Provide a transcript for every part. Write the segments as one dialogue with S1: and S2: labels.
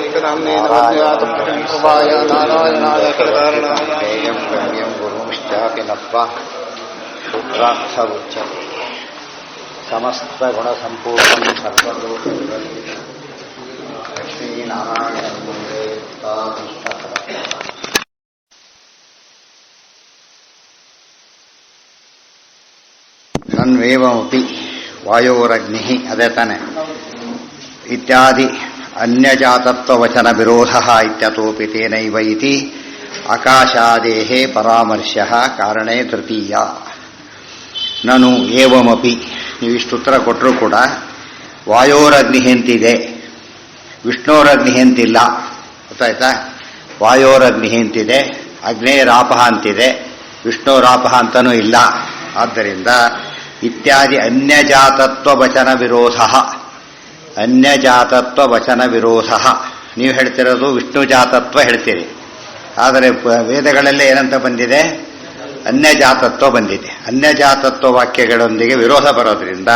S1: ಏಕನಾಮ್ನೇನವಜ್ಞಾತಪ್ರಭಾಯ ನಾರಾಯಣಾಯ ಕೃತಾರಣಾಯ
S2: ಜ್ಞೇಯಂ ಗಮ್ಯಂ ಗುರುಂಶ್ಚಾಪಿ ನತ್ವಾ ಸೂತ್ರಾರ್ಥ ಉಚ್ಯತೆ ಸಮಸ್ತ ಗುಣ ಸಂಪೂರ್ಣಂ ಸರ್ವಲೋಕವಿದಂ ಲಕ್ಷ್ಮೀನಾರಾಯಣಂ ವಂದೇ ನನ್ವೇವಮಪಿ ವಾಯೋರಗ್ನಿ ಅದೇ ತಾನೆ ಇತ್ಯಾದಿ ಅನ್ಯಜಾತತ್ವವಚನ ವಿರೋಧ ಇತ್ಯತೋಪಿ ತೇನೈವ ಇತಿ ಆಕಾಶಾದೇಃ ಪರಾಮರ್ಶಃ ಕಾರಣೇ ತೃತೀಯ. ನಾನು ಏವಮಪಿ ನೀವಿಷ್ಟು ಉತ್ತರ ಕೊಟ್ಟರೂ ಕೂಡ ವಾಯೋರಗ್ನಿ ಅಂತಿದೆ, ವಿಷ್ಣೋರಗ್ನಿ ಅಂತಿಲ್ಲ. ಗೊತ್ತಾಯ್ತಾ? ವಾಯೋರಗ್ನಿ ಅಂತಿದೆ, ಅಗ್ನೇಯರಾಪಃ ಅಂತಿದೆ, ವಿಷ್ಣೋರಾಪಃ ಅಂತನೂ ಇಲ್ಲ. ಆದ್ದರಿಂದ ಇತ್ಯಾದಿ ಅನ್ಯಜಾತತ್ವ ವಚನ ವಿರೋಧ, ಅನ್ಯಜಾತತ್ವ ವಚನ ವಿರೋಧ. ನೀವು ಹೇಳ್ತಿರೋದು ವಿಷ್ಣು ಜಾತತ್ವ ಹೇಳ್ತೀರಿ, ಆದರೆ ವೇದಗಳಲ್ಲೇ ಏನಂತ ಬಂದಿದೆ? ಅನ್ಯಜಾತತ್ವ ಬಂದಿದೆ. ಅನ್ಯಜಾತತ್ವ ವಾಕ್ಯಗಳೊಂದಿಗೆ ವಿರೋಧ ಬರೋದ್ರಿಂದ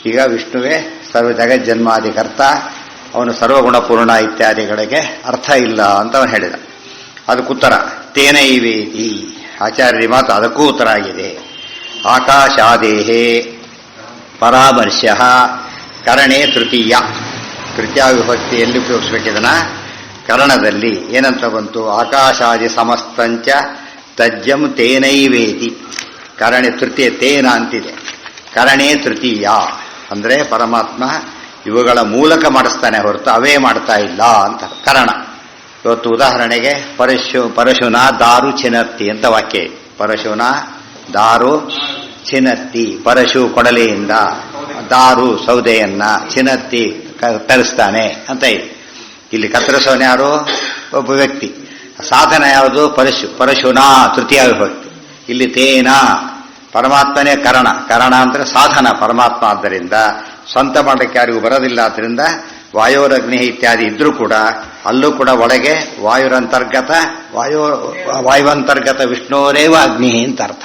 S2: ಈಗ ವಿಷ್ಣುವೇ ಸರ್ವ ಜಗಜ್ಜನ್ಮಾಧಿಕರ್ತ, ಅವನು ಸರ್ವಗುಣಪೂರ್ಣ ಇತ್ಯಾದಿಗಳಿಗೆ ಅರ್ಥ ಇಲ್ಲ ಅಂತ ಅವನು ಹೇಳಿದ. ಅದಕ್ಕುತ್ತರ ತೇನೈವೇತಿ, ಆಚಾರ್ಯ ಮಾತು ಅದಕ್ಕೂ ಉತ್ತರ ಆಗಿದೆ. ಆಕಾಶಾದೇಹೇ ಪರಾಮರ್ಶಃ ಕರಣೇ ತೃತೀಯ. ತೃತೀಯ ವಿಭಕ್ತಿಯಲ್ಲಿ ಉಪಯೋಗಿಸ್ಬೇಕಿದನ. ಕರಣದಲ್ಲಿ ಏನಂತ ಬಂತು? ಆಕಾಶಾದಿ ಸಮಸ್ತಂಚ ತಜ್ಜಂ ತೇನೈವೇತಿ. ಕರಣೆ ತೃತೀಯ ತೇನ ಅಂತಿದೆ, ಕರಣೇ ತೃತೀಯ ಅಂದರೆ ಪರಮಾತ್ಮ ಇವುಗಳ ಮೂಲಕ ಮಾಡಿಸ್ತಾನೆ ಹೊರತು ಅವೇ ಮಾಡ್ತಾ ಇಲ್ಲ ಅಂತ ಕರಣ. ಇವತ್ತು ಉದಾಹರಣೆಗೆ ಪರಶುನ ದಾರು ಚಿನತ್ತಿ ಅಂತ ವಾಕ್ಯ. ಪರಶುನ ದಾರು ಚಿನತ್ತಿ, ಪರಶು ಕೊಡಲೆಯಿಂದ, ದಾರು ಸೌದೆಯನ್ನ, ಚಿನತ್ತಿ ತರಿಸ್ತಾನೆ ಅಂತ ಇದೆ. ಇಲ್ಲಿ ಕತ್ತರಿಸೋನು ಯಾರು? ಒಬ್ಬ ವ್ಯಕ್ತಿ. ಸಾಧನ ಯಾವುದು? ಪರಶು, ಪರಶುನ ತೃತೀಯ ವಿಭಕ್ತಿ. ಇಲ್ಲಿ ತೇನ ಪರಮಾತ್ಮನೇ ಕರಣ. ಕರಣ ಅಂದರೆ ಸಾಧನ ಪರಮಾತ್ಮ. ಆದ್ದರಿಂದ ಸ್ವಂತ ಮಾಡಲಿಕ್ಕೆ ಯಾರಿಗೂ ಬರೋದಿಲ್ಲ. ಆದ್ದರಿಂದ ವಾಯೋರಗ್ನಿ ಇತ್ಯಾದಿ ಇದ್ರೂ ಕೂಡ ಅಲ್ಲೂ ಕೂಡ ಒಳಗೆ ವಾಯುರಂತರ್ಗತ, ವಾಯುವಂತರ್ಗತ ವಿಷ್ಣುರೇವ ಅಗ್ನಿ ಅಂತ ಅರ್ಥ.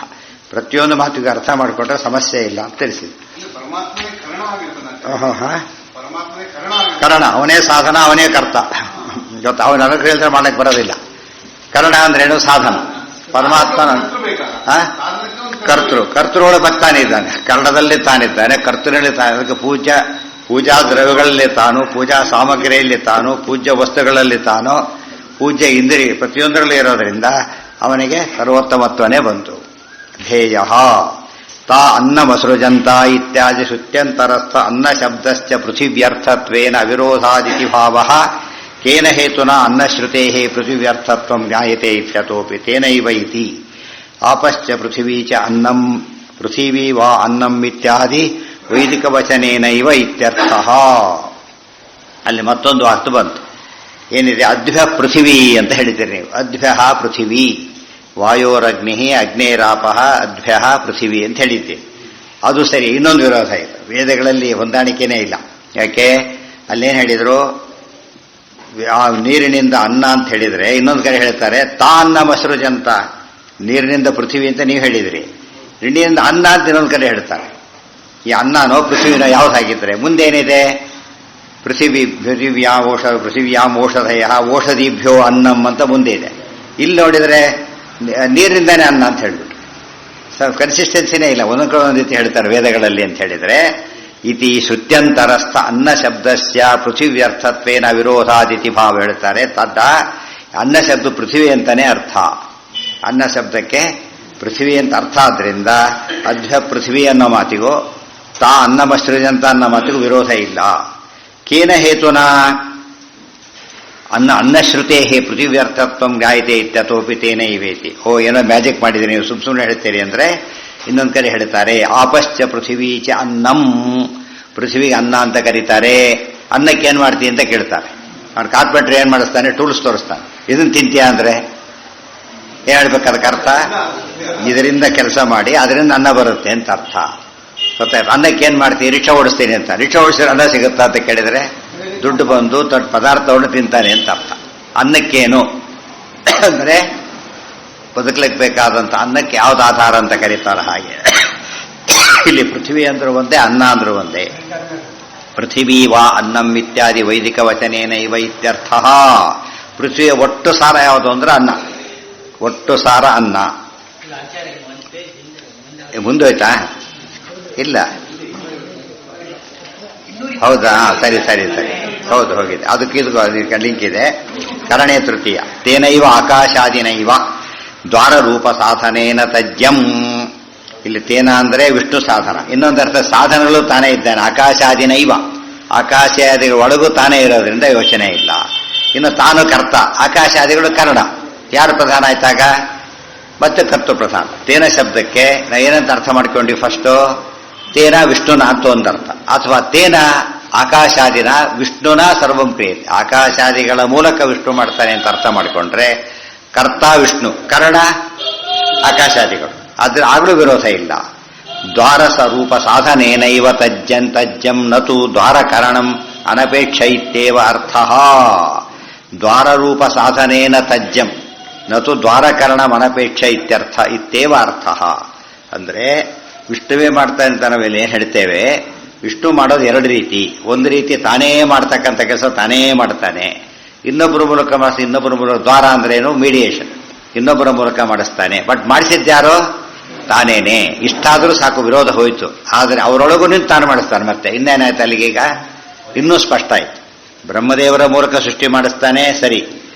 S2: ಪ್ರತಿಯೊಂದು ಮಾತಿಗೆ ಅರ್ಥ ಮಾಡಿಕೊಂಡ್ರೆ ಸಮಸ್ಯೆ ಇಲ್ಲ ಅಂತ ತಿಳಿಸಿದೆ. ಕರಣ ಅವನೇ ಸಾಧನ, ಅವನೇ ಕರ್ತ. ಇವತ್ತು ಅವನ ಅನುಗ್ರಹ ಮಾಡಲಿಕ್ಕೆ ಬರೋದಿಲ್ಲ. ಕರಣ ಅಂದ್ರೇನು? ಸಾಧನ. ಪರಮಾತ್ಮನ ಕರ್ತೃಗಳು ಬರ್ತಾನಿದ್ದಾನೆ, ಕರ್ಣದಲ್ಲಿ ತಾನಿದ್ದಾನೆ, ಕರ್ತೃನಲ್ಲಿ ತಾನೆ. ಅದಕ್ಕೆ ಪೂಜಾ ದ್ರವ್ಯಗಳಲ್ಲಿ ತಾನು, ಪೂಜಾ ಸಾಮಗ್ರಿಯಲ್ಲಿ ತಾನು, ಪೂಜ್ಯ ವಸ್ತುಗಳಲ್ಲಿ ತಾನು, ಪೂಜ್ಯ ಇಂದ್ರಿಯ ಪ್ರತಿಯೊಂದರಲ್ಲಿ ಇರೋದರಿಂದ ಅವನಿಗೆ ಸರ್ವೋತ್ತಮತ್ವನೇ ಬಂತು. ಧ್ಯೇಯ ತಾ ಅನ್ನಮಸೃಜಂತ ಇತ್ಯಾದಿ ಶ್ರುತ್ಯಂತರಸ್ಥ ಅನ್ನ ಶಬ್ದಶ್ಚ ಪೃಥಿವ್ಯರ್ಥತ್ವೇನ ಅವಿರೋಧಾದಿತಿ ಭಾವಃ ಕೇನ ಹೇತುನ ಅನ್ನಶ್ರುತೇಃ ಪೃಥಿವ್ಯರ್ಥತ್ವಂ ಜ್ಞಾಯತೆ ಇತ್ಯತೋಪಿ ತೇನೈವ ಇತಿ. ಆಪಶ್ಚ ಪೃಥಿವೀ ಚ ಅನ್ನಂ, ಪೃಥಿವೀ ವಾ ಅನ್ನಂ ಇತ್ಯಾದಿ ವೈದಿಕ ವಚನೇನೈವ ಇತ್ಯರ್ಥಃ. ಅಲ್ಲಿ ಮತ್ತೊಂದು ಅರ್ಥ ಬಂತು. ಏನಿದೆ? ಅದ್ಭ್ಯ ಪೃಥಿವೀ ಅಂತ ಹೇಳಿದ್ದೀರಿ ನೀವು. ಅದ್ಭ್ಯ ಪೃಥಿವೀ, ವಾಯೋರಗ್ನಿ ಅಗ್ನೇರಾಪಃ ಅದ್ಭ್ಯ ಪೃಥಿವೀ ಅಂತ ಹೇಳಿದ್ದೀರಿ. ಅದು ಸರಿ. ಇನ್ನೊಂದು ವಿರೋಧ ಇದೆ, ವೇದಗಳಲ್ಲಿ ಹೊಂದಾಣಿಕೆನೇ ಇಲ್ಲ. ಯಾಕೆ? ಅಲ್ಲೇನು ಹೇಳಿದ್ರು? ಆ ನೀರಿನಿಂದ ಅನ್ನ ಅಂತ ಹೇಳಿದ್ರೆ ಇನ್ನೊಂದು ಕಡೆ ಹೇಳ್ತಾರೆ ತಾ ಅನ್ನ ಮಸೃಜಂತ. ನೀರಿನಿಂದ ಪೃಥ್ವಿ ಅಂತ ನೀವು ಹೇಳಿದ್ರಿ, ನೀರಿನಿಂದ ಅನ್ನ ಅಂತ ಇನ್ನೊಂದು ಕಡೆ ಹೇಳ್ತಾರೆ. ಈ ಅನ್ನನೋ ಪೃಥ್ವಿನೋ ಯಾವ್ದು ಹಾಕಿದ್ರೆ ಮುಂದೇನಿದೆ? ಪೃಥಿವ್ಯಾಂ ಓಷಧಯ ಓಷಧಿಭ್ಯೋ ಅನ್ನಂ ಅಂತ ಮುಂದೆ ಇದೆ. ಇಲ್ಲಿ ನೋಡಿದ್ರೆ ನೀರಿನಿಂದಾನೇ ಅನ್ನ ಅಂತ ಹೇಳ್ಬಿಟ್ಟು ಕನ್ಸಿಸ್ಟೆನ್ಸಿನೇ ಇಲ್ಲ. ಒಂದೊಂದು ರೀತಿ ಹೇಳ್ತಾರೆ ವೇದಗಳಲ್ಲಿ ಅಂತ ಹೇಳಿದ್ರೆ ಇತಿ ಶ್ರುತ್ಯಂತರಸ್ಥ ಅನ್ನ ಶಬ್ದಸ್ಯ ಪೃಥಿವ್ಯರ್ಥತ್ವೇನ ವಿರೋಧಾದಿತಿ ಭಾವ ಹೇಳ್ತಾರೆ. ತದ್ದ ಅನ್ನ ಶಬ್ದ ಪೃಥ್ವಿ ಅಂತಾನೆ ಅರ್ಥ. ಅನ್ನ ಶಬ್ದಕ್ಕೆ ಪೃಥ್ವಿ ಅಂತ ಅರ್ಥ ಆದ್ರಿಂದ ಅದ್ಭ್ಯ ಪೃಥ್ವಿ ಅನ್ನೋ ಮಾತಿಗೂ ತಾ ಅನ್ನಮಸೃಜಂತ ಅನ್ನೋ ಮಾತಿಗೂ ವಿರೋಧ ಇಲ್ಲ. ಕೇನ ಹೇತುನ ಅನ್ನಶ್ರುತೇ ಪೃಥಿವ್ಯರ್ಥತ್ವ ಜ್ಞಾಯತೆ ಇತ್ಯತೋಪಿ ತೇನೈವೇತಿ. ಏನೋ ಮ್ಯಾಜಿಕ್ ಮಾಡಿದ್ರೆ ನೀವು ಸುಮ್ಮನೆ ಹೇಳ್ತೀರಿ ಅಂದ್ರೆ ಇನ್ನೊಂದು ಕಡೆ ಹೇಳ್ತಾರೆ ಆಪಶ್ಚ ಪೃಥಿವೀ ಚ ಅನ್ನಂ. ಪೃಥ್ವಿಗೆ ಅನ್ನ ಅಂತ ಕರೀತಾರೆ. ಅನ್ನಕ್ಕೆ ಏನ್ ಮಾಡ್ತೀವಿ ಅಂತ ಕೇಳ್ತಾರೆ. ಅವ್ನು ಕಾರ್ಪೆಂಟ್ರ್ ಏನ್ ಮಾಡಿಸ್ತಾನೆ? ಟೂಲ್ಸ್ ತೋರಿಸ್ತಾನೆ. ಇದನ್ನ ತಿಂತೀಯ ಅಂದ್ರೆ ಏನ್ ಹೇಳ್ಬೇಕು? ಅದಕ್ಕೆ ಅರ್ಥ ಇದರಿಂದ ಕೆಲಸ ಮಾಡಿ ಅದರಿಂದ ಅನ್ನ ಬರುತ್ತೆ ಅಂತ ಅರ್ಥ. ಗೊತ್ತಾಯ್ತು? ಅನ್ನಕ್ಕೆ ಏನ್ ಮಾಡ್ತೀವಿ? ರಿಕ್ಷಾ ಓಡಿಸ್ತೀನಿ ಅಂತ. ರಿಕ್ಷಾ ಓಡಿಸಿದ್ರೆ ಅನ್ನ ಸಿಗುತ್ತಾ ಅಂತ ಕೇಳಿದ್ರೆ ದುಡ್ಡು ಬಂದು ದೊಡ್ಡ ಪದಾರ್ಥವನ್ನು ತಿಂತಾನೆ ಅಂತ ಅರ್ಥ. ಅನ್ನಕ್ಕೇನು ಅಂದ್ರೆ ಬದುಕಲಿಕ್ಕೆ ಬೇಕಾದಂತ ಅನ್ನಕ್ಕೆ ಯಾವ್ದು ಆಧಾರ ಅಂತ ಕರೀತಾರ ಹಾಗೆ ಇಲ್ಲಿ ಪೃಥ್ವಿ ಅಂದ್ರೂ ಒಂದೇ, ಅನ್ನ ಅಂದ್ರೂ ಒಂದೇ. ಪೃಥಿವೀ ವಾ ಅನ್ನಂ ಇತ್ಯಾದಿ ವೈದಿಕ ವಚನೇನೈವ ಇತ್ಯರ್ಥ. ಪೃಥ್ವಿಯ ಒಟ್ಟು ಸಾರ ಯಾವುದು ಅಂದ್ರೆ ಅನ್ನ, ಒಟ್ಟು ಸಾರ ಅನ್ನ. ಮುಂದೋಯ್ತಾ? ಇಲ್ಲ, ಹೌದಾ? ಸರಿ ಸರಿ ಸರಿ, ಹೌದು ಹೋಗಿದೆ. ಅದಕ್ಕೆ ಲಿಂಕ್ ಇದೆ. ಕರಣೆ ತೃತೀಯ ತೇನೈವ ಆಕಾಶಾದಿನೈವ ದ್ವಾರ ರೂಪ ಸಾಧನೇನ ತಜ್ಯಂ. ಇಲ್ಲಿ ತೇನ ಅಂದ್ರೆ ವಿಷ್ಣು ಸಾಧನ, ಇನ್ನೊಂದರ್ಥ ಸಾಧನಗಳು ತಾನೇ ಇದ್ದಾನೆ. ಆಕಾಶಾದಿನೈವ, ಆಕಾಶಾದಿಗಳ ಒಳಗೂ ತಾನೇ ಇರೋದ್ರಿಂದ ಯೋಚನೆ ಇಲ್ಲ. ಇನ್ನು ತಾನು ಕರ್ತ, ಆಕಾಶಾದಿಗಳು ಕನ್ನಡ. ಯಾರು ಪ್ರಧಾನ ಆಯ್ತಾಗ? ಮತ್ತೆ ಕರ್ತು ಪ್ರಧಾನ. ತೇನ ಶಬ್ದಕ್ಕೆ ನಾ ಏನಂತ ಅರ್ಥ ಮಾಡ್ಕೊಂಡ್ವಿ? ಫಸ್ಟು ತೇನ ವಿಷ್ಣುನ ಅಂತ ಒಂದರ್ಥ, ಅಥವಾ ತೇನ ಆಕಾಶಾದಿನ ವಿಷ್ಣುನ ಸರ್ವಂ ಕ್ರಿಯತೆ, ಆಕಾಶಾದಿಗಳ ಮೂಲಕ ವಿಷ್ಣು ಮಾಡ್ತಾನೆ ಅಂತ ಅರ್ಥ ಮಾಡಿಕೊಂಡ್ರೆ ಕರ್ತ ವಿಷ್ಣು, ಕರ್ಣ ಆಕಾಶಾದಿಗಳು. ಆದ್ರೆ ಆಗಲೂ ವಿರೋಧ ಇಲ್ಲ. ದ್ವಾರ ಸ್ವರೂಪ ಸಾಧನೇನೈವ ತಜ್ಜಂ ನತು ದ್ವಾರ ಕರಣಂ ಅನಪೇಕ್ಷ ಇತ್ಯೇವ ಅರ್ಥ. ದ್ವಾರ ರೂಪ ಸಾಧನೇನ ತಜ್ಜಂ ನತು ದ್ವಾರಕರಣಂ ಅನಪೇಕ್ಷ ಇತ್ಯರ್ಥ ಇತ್ಯೇವ ಅರ್ಥ. ಅಂದ್ರೆ ವಿಷ್ಣುವೇ ಮಾಡ್ತಾನೆ ಅಂತ ನಾವೆಲ್ಲ ಏನ್ ಹೇಳ್ತೇವೆ? ವಿಷ್ಣು ಮಾಡೋದು ಎರಡು ರೀತಿ. ಒಂದು ರೀತಿ ತಾನೇ ಮಾಡ್ತಕ್ಕಂಥ ಕೆಲಸ ತಾನೇ ಮಾಡ್ತಾನೆ, ಇನ್ನೊಬ್ಬರ ಮೂಲಕ ಮಾಡಿಸಿ, ಇನ್ನೊಬ್ಬರ ಮೂಲಕ. ದ್ವಾರ ಅಂದ್ರೇನು? ಮೀಡಿಯೇಷನ್, ಇನ್ನೊಬ್ಬರ ಮೂಲಕ ಮಾಡಿಸ್ತಾನೆ. ಬಟ್ ಮಾಡಿಸಿದ್ಯಾರೋ? ತಾನೇನೆ. ಇಷ್ಟಾದರೂ ಸಾಕು, ವಿರೋಧ ಹೋಯ್ತು. ಆದರೆ ಅವರೊಳಗೂ ನಿಂತು ತಾನು ಮಾಡಿಸ್ತಾನೆ. ಮತ್ತೆ ಇನ್ನೇನಾಯ್ತು ಅಲ್ಲಿಗೆ? ಈಗ ಇನ್ನೂ ಸ್ಪಷ್ಟ ಆಯ್ತು. ಬ್ರಹ್ಮದೇವರ ಮೂಲಕ ಸೃಷ್ಟಿ ಮಾಡಿಸ್ತಾನೆ, ಸರಿ.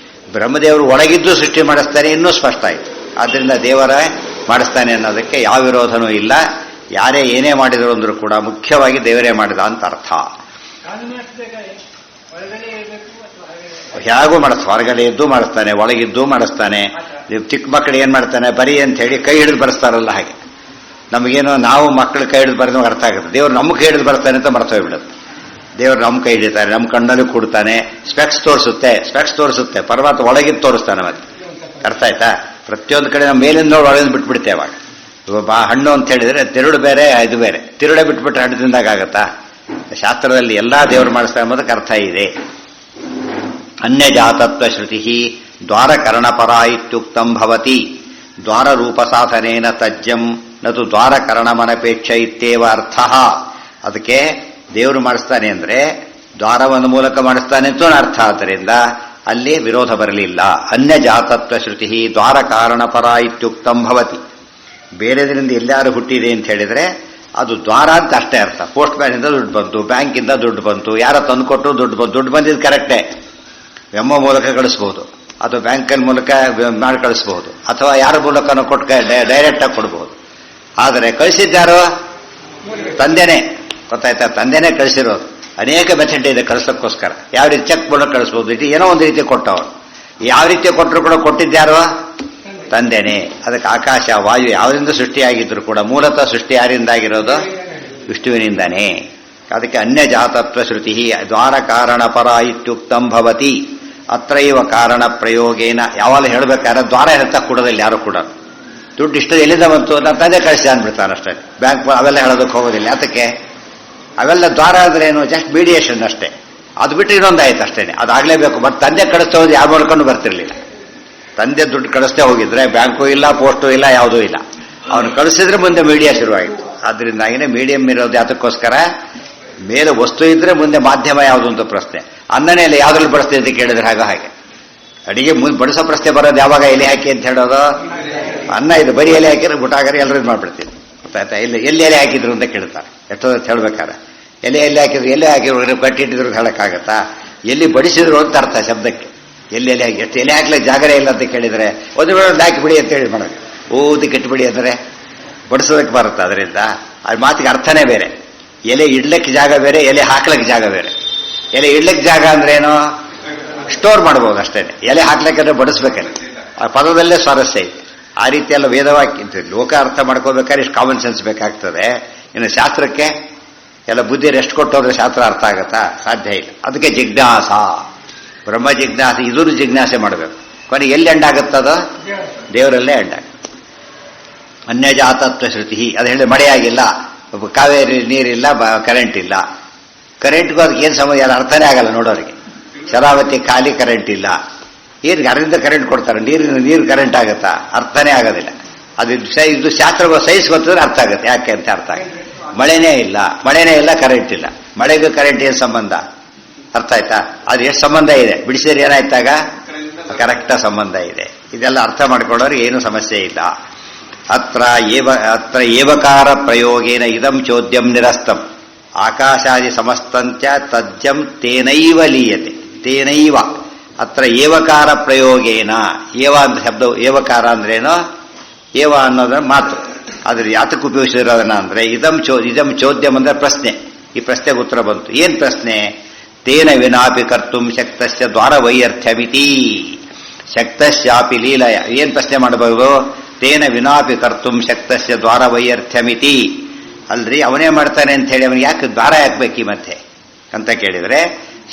S2: ಬ್ರಹ್ಮದೇವರು ಒಳಗಿದ್ದು ಸೃಷ್ಟಿ ಮಾಡಿಸ್ತಾನೆ, ಇನ್ನೂ ಸ್ಪಷ್ಟ ಆಯ್ತು. ಆದ್ದರಿಂದ ದೇವರ ಮಾಡಿಸ್ತಾನೆ ಅನ್ನೋದಕ್ಕೆ ಯಾವ ವಿರೋಧನೂ ಇಲ್ಲ. ಯಾರೇ ಏನೇ ಮಾಡಿದ್ರು ಅಂದ್ರೂ ಕೂಡ ಮುಖ್ಯವಾಗಿ ದೇವರೇ ಮಾಡಿದ ಅಂತ ಅರ್ಥ. ಹೇಗೂ ಮಾಡಿಸ್ತಾನೆ, ಹೊರಗಡೆ ಇದ್ದು ಮಾಡಿಸ್ತಾನೆ, ಒಳಗಿದ್ದು ಮಾಡಿಸ್ತಾನೆ. ಚಿಕ್ಕ ಮಕ್ಕಳು ಏನ್ ಮಾಡ್ತಾನೆ? ಬರೀ ಅಂತ ಹೇಳಿ ಕೈ ಹಿಡಿದು ಬರೆಸ್ತಾರಲ್ಲ, ಹಾಗೆ ನಮಗೇನು ನಾವು ಮಕ್ಕಳು ಕೈ ಹಿಡಿದು ಬರೆದ ಅರ್ಥ ಆಗುತ್ತೆ. ದೇವ್ರು ನಮ್ಮ ಕೈ ಹಿಡಿದು ಬರ್ತಾನೆ ಅಂತ ಮರ್ತೋಗ್ಬಿಡುತ್ತೆ. ದೇವರು ನಮ್ಮ ಕೈ ಹಿಡಿತಾರೆ, ನಮ್ಮ ಕಣ್ಣಲ್ಲಿ ಕೊಡ್ತಾನೆ. ಸ್ಪೆಕ್ಸ್ ತೋರಿಸುತ್ತೆ, ಪರಮಾತ್ಮ ಒಳಗಿದ್ದು ತೋರಿಸ್ತಾನೆ. ಮತ್ತೆ ಅರ್ಥ ಆಯ್ತಾ? ಪ್ರತಿಯೊಂದು ಕಡೆ ನಮ್ಮ ಮೇಲಿಂದ ಒಳಗಿಂದ ಬಿಟ್ಬಿಡ್ತೇವೆ. ಅವಾಗ ಹಣ್ಣು ಅಂತ ಹೇಳಿದ್ರೆ ತಿರುಳು ಬೇರೆ, ಇದು ಬೇರೆ. ತಿರುಳೆ ಬಿಟ್ಬಿಟ್ರೆ ಹಣ್ಣು ತಿಂದಾಗ ಆಗತ್ತಾ? ಶಾಸ್ತ್ರದಲ್ಲಿ ಎಲ್ಲಾ ದೇವರು ಮಾಡಿಸ್ತಾ ಎಂಬುದಕ್ಕೆ ಅರ್ಥ ಇದೆ. ಅನ್ಯಜಾತತ್ವ ಶ್ರುತಿ ದ್ವಾರಕರಣಪರ ಇತ್ಯುಕ್ತಂ ಭವತಿ. ದ್ವಾರ ರೂಪ ಸಾಧನೇನ ತಜ್ಜಂ ನತು ದ್ವಾರಕರಣಮನಪೇಕ್ಷ ಇತ್ಯೇವ ಅರ್ಥ. ಅದಕ್ಕೆ ದೇವರು ಮಾಡಿಸ್ತಾನೆ ಅಂದ್ರೆ ದ್ವಾರವನ್ನು ಮೂಲಕ ಮಾಡಿಸ್ತಾನೆ ಅಂತ ಅರ್ಥ. ಆದ್ದರಿಂದ ಅಲ್ಲಿ ವಿರೋಧ ಬರಲಿಲ್ಲ. ಅನ್ಯಜಾತತ್ವ ಶ್ರುತಿ ದ್ವಾರ ಕಾರಣಪರ ಇತ್ಯುಕ್ತಂ ಭವತಿ. ಬೇರೆದರಿಂದ ಎಲ್ಲಾರು ಹುಟ್ಟಿದೆ ಅಂತ ಹೇಳಿದ್ರೆ ಅದು ದ್ವಾರ ಅಂತ ಅಷ್ಟೇ ಅರ್ಥ. ಪೋಸ್ಟ್ ಮ್ಯಾನ್ ಇಂದ ದುಡ್ಡು ಬಂತು, ಬ್ಯಾಂಕಿಂದ ದುಡ್ಡು ಬಂತು, ಯಾರೋ ತಂದುಕೊಟ್ಟು ದುಡ್ಡು ಬಂದಿದ್ದು ಕರೆಕ್ಟೇ. ಎಮ್ಮೋ ಮೂಲಕ ಕಳಿಸ್ಬಹುದು, ಅಥವಾ ಬ್ಯಾಂಕಲ್ ಮೂಲಕ ಮಾಡಿ ಕಳಿಸಬಹುದು, ಅಥವಾ ಯಾರ ಮೂಲಕನೂ ಕೊಟ್ಟು ಡೈರೆಕ್ಟ್ ಆಗಿ ಕೊಡಬಹುದು. ಆದರೆ ಕಳಿಸಿದ್ದಾರೋ ತಂದೆನೇ, ಗೊತ್ತಾಯ್ತಾ? ತಂದೆನೇ ಕಳಿಸಿರೋದು. ಅನೇಕ ಮೆಥಡ್ ಇದೆ ಕಳಿಸೋಕ್ಕೋಸ್ಕರ. ಯಾವ ರೀತಿ ಚೆಕ್ ಮೂಲಕ ಕಳಿಸ್ಬೋದು, ಇದು ಏನೋ ಒಂದು ರೀತಿ ಕೊಟ್ಟವರು. ಯಾವ ರೀತಿ ಕೊಟ್ಟರು ಕೂಡ ಕೊಟ್ಟಿದ್ದಾರೋ ತಂದೆನೇ. ಅದಕ್ಕೆ ಆಕಾಶ ವಾಯು ಯಾವುದರಿಂದ ಸೃಷ್ಟಿಯಾಗಿದ್ರು ಕೂಡ ಮೂಲತಃ ಸೃಷ್ಟಿ ಯಾರಿಂದ ಆಗಿರೋದು? ವಿಷ್ಣುವಿನಿಂದಾನೇ. ಅದಕ್ಕೆ ಅನ್ಯಜಾತತ್ವ ಶ್ರುತಿ ದ್ವಾರ ಕಾರಣ ಪರ ಇತ್ಯುಕ್ತಂ ಭವತಿ. ಅತ್ರೈವ ಕಾರಣ ಪ್ರಯೋಗೇನ. ಯಾವಾಗ ಹೇಳ್ಬೇಕಾದ್ರೆ ದ್ವಾರ ಹೇಳ್ತಾ ಕೊಡೋದಿಲ್ಲ ಯಾರು ಕೂಡ. ದುಡ್ಡು ಇಷ್ಟ ಎಲ್ಲಿಂದ ಬಂತು? ನಾನು ತಂದೆ ಕಳಿಸಿದೆ ಅಂದ್ಬಿಡ್ತಾನೆ ಅಷ್ಟೇ. ಬ್ಯಾಂಕ್ ಅವೆಲ್ಲ ಹೇಳೋದಕ್ಕೆ ಹೋಗೋದಿಲ್ಲ. ಅದಕ್ಕೆ ಅವೆಲ್ಲ ದ್ವಾರ ಅಂದ್ರೆ ಏನು? ಜಸ್ಟ್ ಮೀಡಿಯೇಷನ್ ಅಷ್ಟೇ. ಅದು ಬಿಟ್ಟು ಇನ್ನೊಂದಾಯ್ತು ಅಷ್ಟೇನೆ. ಅದಾಗಲೇಬೇಕು. ಬಟ್ ತಂದೆ ಕಳಿಸ್ತಾ ಹೋದ್ರೆ ಯಾವ ಮಾಡ್ಕೊಂಡು ಬರ್ತಿರ್ಲಿಲ್ಲ. ತಂದೆ ದುಡ್ಡು ಕಳಿಸ್ತೇ ಹೋಗಿದ್ರೆ ಬ್ಯಾಂಕು ಇಲ್ಲ, ಪೋಸ್ಟು ಇಲ್ಲ, ಯಾವುದೂ ಇಲ್ಲ. ಅವನು ಕಳಿಸಿದ್ರೆ ಮುಂದೆ ಮೀಡಿಯಾ ಶುರುವಾಗಿತ್ತು. ಆದ್ರಿಂದಾಗಿನೇ ಮೀಡಿಯಂ ಇರೋದು ಅದಕ್ಕೋಸ್ಕರ. ಮೇಲೆ ವಸ್ತು ಇದ್ರೆ ಮುಂದೆ ಮಾಧ್ಯಮ ಯಾವುದು ಅಂತ ಪ್ರಶ್ನೆ. ಅನ್ನನೇ ಇಲ್ಲ, ಯಾವ್ದ್ರಲ್ಲಿ ಬಳಸ್ತೀವಿ ಅಂತ ಕೇಳಿದ್ರೆ ಹಾಗೆ ಅಡಿಗೆ ಬಡಿಸೋ ಪ್ರಶ್ನೆ ಬರೋದು ಯಾವಾಗ? ಎಲೆ ಹಾಕಿ ಅಂತ ಹೇಳೋದು. ಅನ್ನ ಇದು ಬರೀ ಎಲೆ ಹಾಕಿದ್ರೆ ಗುಟಾಗರಿ ಎಲ್ಲರೂ ಇದು ಮಾಡ್ಬಿಡ್ತೀವಿ. ಗೊತ್ತಾಯ್ತಾ? ಎಲ್ಲಿ ಎಲೆ ಹಾಕಿದ್ರು ಅಂತ ಕೇಳ್ತಾರೆ ಎಷ್ಟೋ ಹೇಳ್ಬೇಕಾರೆ. ಎಲೆ ಹಾಕಿದ್ರು, ಎಲೆ ಹಾಕಿದ್ರು ಕಟ್ಟಿಟ್ಟಿದ್ರು ಹೇಳಕ್ಕಾಗತ್ತಾ? ಎಲ್ಲಿ ಬಡಿಸಿದ್ರು ಅಂತ ಅರ್ಥ ಶಬ್ದಕ್ಕೆ. ಎಲ್ಲಿ ಎಲೆ ಹಾಕಿ, ಎಷ್ಟು ಎಲೆ ಹಾಕ್ಲಿಕ್ಕೆ ಜಾಗರೇ ಇಲ್ಲ ಅಂತ ಕೇಳಿದ್ರೆ ಒಂದು ವೇಳೆ ಹಾಕಿ ಬಿಡಿ ಅಂತ ಹೇಳಿ ಮಾಡೋದು. ಓದಿ ಕೆಟ್ಟುಬಿಡಿ ಅಂದರೆ ಬಡಿಸೋದಕ್ಕೆ ಬರುತ್ತೆ. ಅದರಿಂದ ಅದು ಮಾತಿಗೆ ಅರ್ಥನೇ ಬೇರೆ. ಎಲೆ ಇಡ್ಲಿಕ್ಕೆ ಜಾಗ ಬೇರೆ, ಎಲೆ ಹಾಕ್ಲಿಕ್ಕೆ ಜಾಗ ಬೇರೆ. ಎಲೆ ಇಡ್ಲಿಕ್ಕೆ ಜಾಗ ಅಂದ್ರೆ ಏನು? ಸ್ಟೋರ್ ಮಾಡ್ಬೋದು ಅಷ್ಟೇ. ಎಲೆ ಹಾಕ್ಲಿಕ್ಕೆ ಬಡಿಸ್ಬೇಕಲ್ಲ. ಆ ಪದದಲ್ಲೇ ಸ್ವಾರಸ್ಯ ಐತೆ. ಆ ರೀತಿ ಎಲ್ಲ ವೇದವಾಕ್ಯ ಲೋಕ ಅರ್ಥ ಮಾಡ್ಕೋಬೇಕಾದ್ರೆ ಇಷ್ಟು ಕಾಮನ್ ಸೆನ್ಸ್ ಬೇಕಾಗ್ತದೆ. ಇನ್ನು ಶಾಸ್ತ್ರಕ್ಕೆ ಎಲ್ಲ ಬುದ್ಧಿ ರೆಸ್ಟ್ ಕೊಟ್ಟೋದ್ರೆ ಶಾಸ್ತ್ರ ಅರ್ಥ ಆಗತ್ತಾ? ಸಾಧ್ಯ ಇಲ್ಲ. ಅದಕ್ಕೆ ಜಿಜ್ಞಾಸ, ಬ್ರಹ್ಮ ಜಿಜ್ಞಾಸೆ, ಇದನ್ನು ಜಿಜ್ಞಾಸೆ ಮಾಡಬೇಕು. ಕೊನೆಗೆ ಎಲ್ಲಿ ಎಂಡಾಗುತ್ತದೋ? ದೇವರಲ್ಲೇ ಎಂಡಾಗುತ್ತೆ. ಅನ್ಯಜಾತತ್ವ ಶ್ರುತಿ. ಅದು ಹೇಳಿದ್ರೆ ಮಳೆಯಾಗಿಲ್ಲ, ಕಾವೇರಿ ನೀರಿಲ್ಲ, ಕರೆಂಟ್ ಇಲ್ಲ. ಕರೆಂಟ್ಗೂ ಅದಕ್ಕೆ ಏನು ಸಮಯ? ಅದು ಅರ್ಥನೇ ಆಗಲ್ಲ ನೋಡೋರಿಗೆ. ಶರಾವತಿ ಖಾಲಿ, ಕರೆಂಟ್ ಇಲ್ಲ. ಏನು ಅದರಿಂದ ಕರೆಂಟ್ ಕೊಡ್ತಾರೆ? ನೀರು ಕರೆಂಟ್ ಆಗುತ್ತಾ? ಅರ್ಥನೇ ಆಗೋದಿಲ್ಲ. ಅದು ಇದು ಶಾಸ್ತ್ರ ಸೈನ್ಸ್ ಗೊತ್ತಿದ್ರೆ ಅರ್ಥ ಆಗುತ್ತೆ. ಯಾಕೆ ಅಂತ ಅರ್ಥ ಆಗುತ್ತೆ. ಮಳೆನೇ ಇಲ್ಲ, ಕರೆಂಟ್ ಇಲ್ಲ. ಮಳೆಗೂ ಕರೆಂಟ್ ಏನು ಸಂಬಂಧ? ಅರ್ಥ ಆಯ್ತಾ? ಅದು ಎಷ್ಟು ಸಂಬಂಧ ಇದೆ, ಬಿಡಿಸಿದ್ರೆ ಏನಾಯ್ತಾಗ ಕರೆಕ್ಟ ಸಂಬಂಧ ಇದೆ. ಇದೆಲ್ಲ ಅರ್ಥ ಮಾಡ್ಕೊಳ್ಳೋರಿಗೆ ಏನು ಸಮಸ್ಯೆ ಇಲ್ಲ. ಅತ್ರ ಏವಕಾರ ಪ್ರಯೋಗೇನ ಇದಂ ಚೋದ್ಯಂ ನಿರಸ್ತಂ ಆಕಾಶಾದಿ ಸಮಸ್ತಂತ್ಯ ತಜ್ಜಂ ತೇನೈವ ಲೀಯತೆ. ತೇನೈವ ಅತ್ರ ಏವಕಾರ ಪ್ರಯೋಗೇನ. ಏವ ಅಂತ ಶಬ್ದ, ಏವಕಾರ ಅಂದ್ರೇನೋ, ಏವ ಅನ್ನೋದ್ರ ಮಾತು. ಅದ್ರ ಯಾತಕ್ಕೆ ಉಪಯೋಗಿಸಿರೋದನ್ನ ಅಂದ್ರೆ ಇದಂ ಚೋದ್ಯಂ ಅಂದ್ರೆ ಪ್ರಶ್ನೆ. ಈ ಪ್ರಶ್ನೆಗೆ ಉತ್ತರ ಬಂತು. ಏನ್ ಪ್ರಶ್ನೆ? ತೇನ ವಿನಾಪಿ ಕರ್ತುಂ ಶಕ್ತಸ್ಯ ದ್ವಾರ ವೈಯರ್ಥ್ಯಮಿತಿ. ಶಕ್ತಸ್ಯಾಪಿ ಲೀಲಯ. ಏನ್ ಪ್ರಶ್ನೆ ಮಾಡಬಹುದು? ತೇನ ವಿನಾಪಿ ಕರ್ತುಂ ಶಕ್ತಸ್ಯ ದ್ವಾರ ವೈಯರ್ಥ್ಯಮಿತಿ. ಅಲ್ರಿ ಅವನೇ ಮಾಡ್ತಾನೆ ಅಂತ ಹೇಳಿ ಅವನಿಗೆ ಯಾಕೆ ದ್ವಾರ ಹಾಕ್ಬೇಕಿ ಮತ್ತೆ ಅಂತ ಕೇಳಿದ್ರೆ,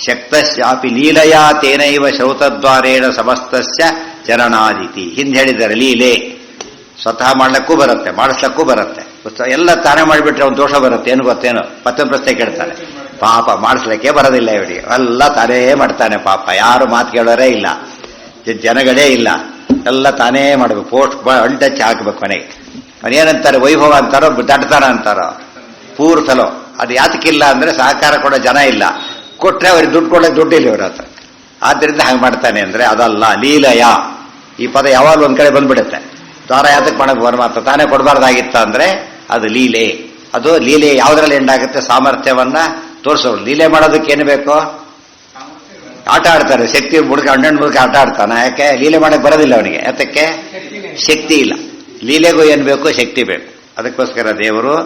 S2: ಶಕ್ತಸ್ಯಾಪಿ ಲೀಲಯ ತೇನೈವ ಶ್ರೌತದ್ವಾರೇಣ ಸಮಸ್ತಸ್ಯ ಚರಣಾದಿತಿ. ಹಿಂದೆ ಹೇಳಿದ್ದಾರೆ ಲೀಲೆ ಸ್ವತಃ ಮಾಡ್ಲಿಕ್ಕೂ ಬರುತ್ತೆ, ಮಾಡಿಸ್ಲಕ್ಕೂ ಬರುತ್ತೆ. ಎಲ್ಲ ತಾನೇ ಮಾಡಿಬಿಟ್ರೆ ಒಂದು ದೋಷ ಬರುತ್ತೆ. ಏನು ಗೊತ್ತೇನು? ಮತ್ತೊಂದು ಪ್ರಶ್ನೆ ಕೇಳ್ತಾನೆ. ಪಾಪ ಮಾಡಿಸ್ಲಿಕ್ಕೆ ಬರೋದಿಲ್ಲ ಇವರಿಗೆ, ಎಲ್ಲ ತಾನೇ ಮಾಡ್ತಾನೆ ಪಾಪ. ಯಾರು ಮಾತು ಕೇಳೋರೇ ಇಲ್ಲ, ಜನಗಳೇ ಇಲ್ಲ, ಎಲ್ಲ ತಾನೇ ಮಾಡಬೇಕು. ಪೋಸ್ಟ್ ಅಂಟಚ್ ಹಾಕ್ಬೇಕು ಮನೆಗೆ. ಅವನೇನಂತಾರೆ? ವೈಭವ ಅಂತಾರೋ ದಡ್ತಾನ ಅಂತಾರೋ? Poor fellow. ಅದು ಯಾತಕ್ಕಿಲ್ಲ ಅಂದ್ರೆ ಸಹಕಾರ ಕೊಡೋ ಜನ ಇಲ್ಲ, ಕೊಟ್ರೆ ಅವ್ರಿಗೆ ದುಡ್ಡು ಕೊಡೋಕೆ ದುಡ್ಡಿಲ್ಲ ಇವ್ರ ಹತ್ರ. ಆದ್ರಿಂದ ಹಾಗೆ ಮಾಡ್ತಾನೆ ಅಂದ್ರೆ ಅದಲ್ಲ. ಲೀಲಯ ಈ ಪದ ಯಾವಾಗಲೂ ಒಂದ್ ಕಡೆ ಬಂದ್ಬಿಡುತ್ತೆ. ದ್ವಾರ ಯಾತಕ್ಕೆ ಮಾಡಕ್ ಮಾತ್ರ ತಾನೇ ಕೊಡಬಾರ್ದಾಗಿತ್ತ ಅಂದ್ರೆ ಅದು ಲೀಲೆ. ಅದು ಲೀಲೆ ಯಾವ್ದ್ರಲ್ಲಿ ಎಂಡಾಗುತ್ತೆ? ಸಾಮರ್ಥ್ಯವನ್ನ ತೋರಿಸೋರು. ಲೀಲೆ ಮಾಡೋದಕ್ಕೆ ಏನು ಬೇಕು? ಆಟ ಆಡ್ತಾರೆ. ಶಕ್ತಿ ಮುಡುಕ ಹಣ್ಣು ಮುಡುಕ ಆಟ ಆಡ್ತಾನ. ಯಾಕೆ? ಲೀಲೆ ಮಾಡಕ್ ಬರೋದಿಲ್ಲ ಅವನಿಗೆ. ಯಾತಕ್ಕೆ? ಶಕ್ತಿ ಇಲ್ಲ. ಲೀಲೆಗೂ ಏನ್ ಬೇಕು? ಶಕ್ತಿ ಬೇಕು. ಅದಕ್ಕೋಸ್ಕರ ದೇವರು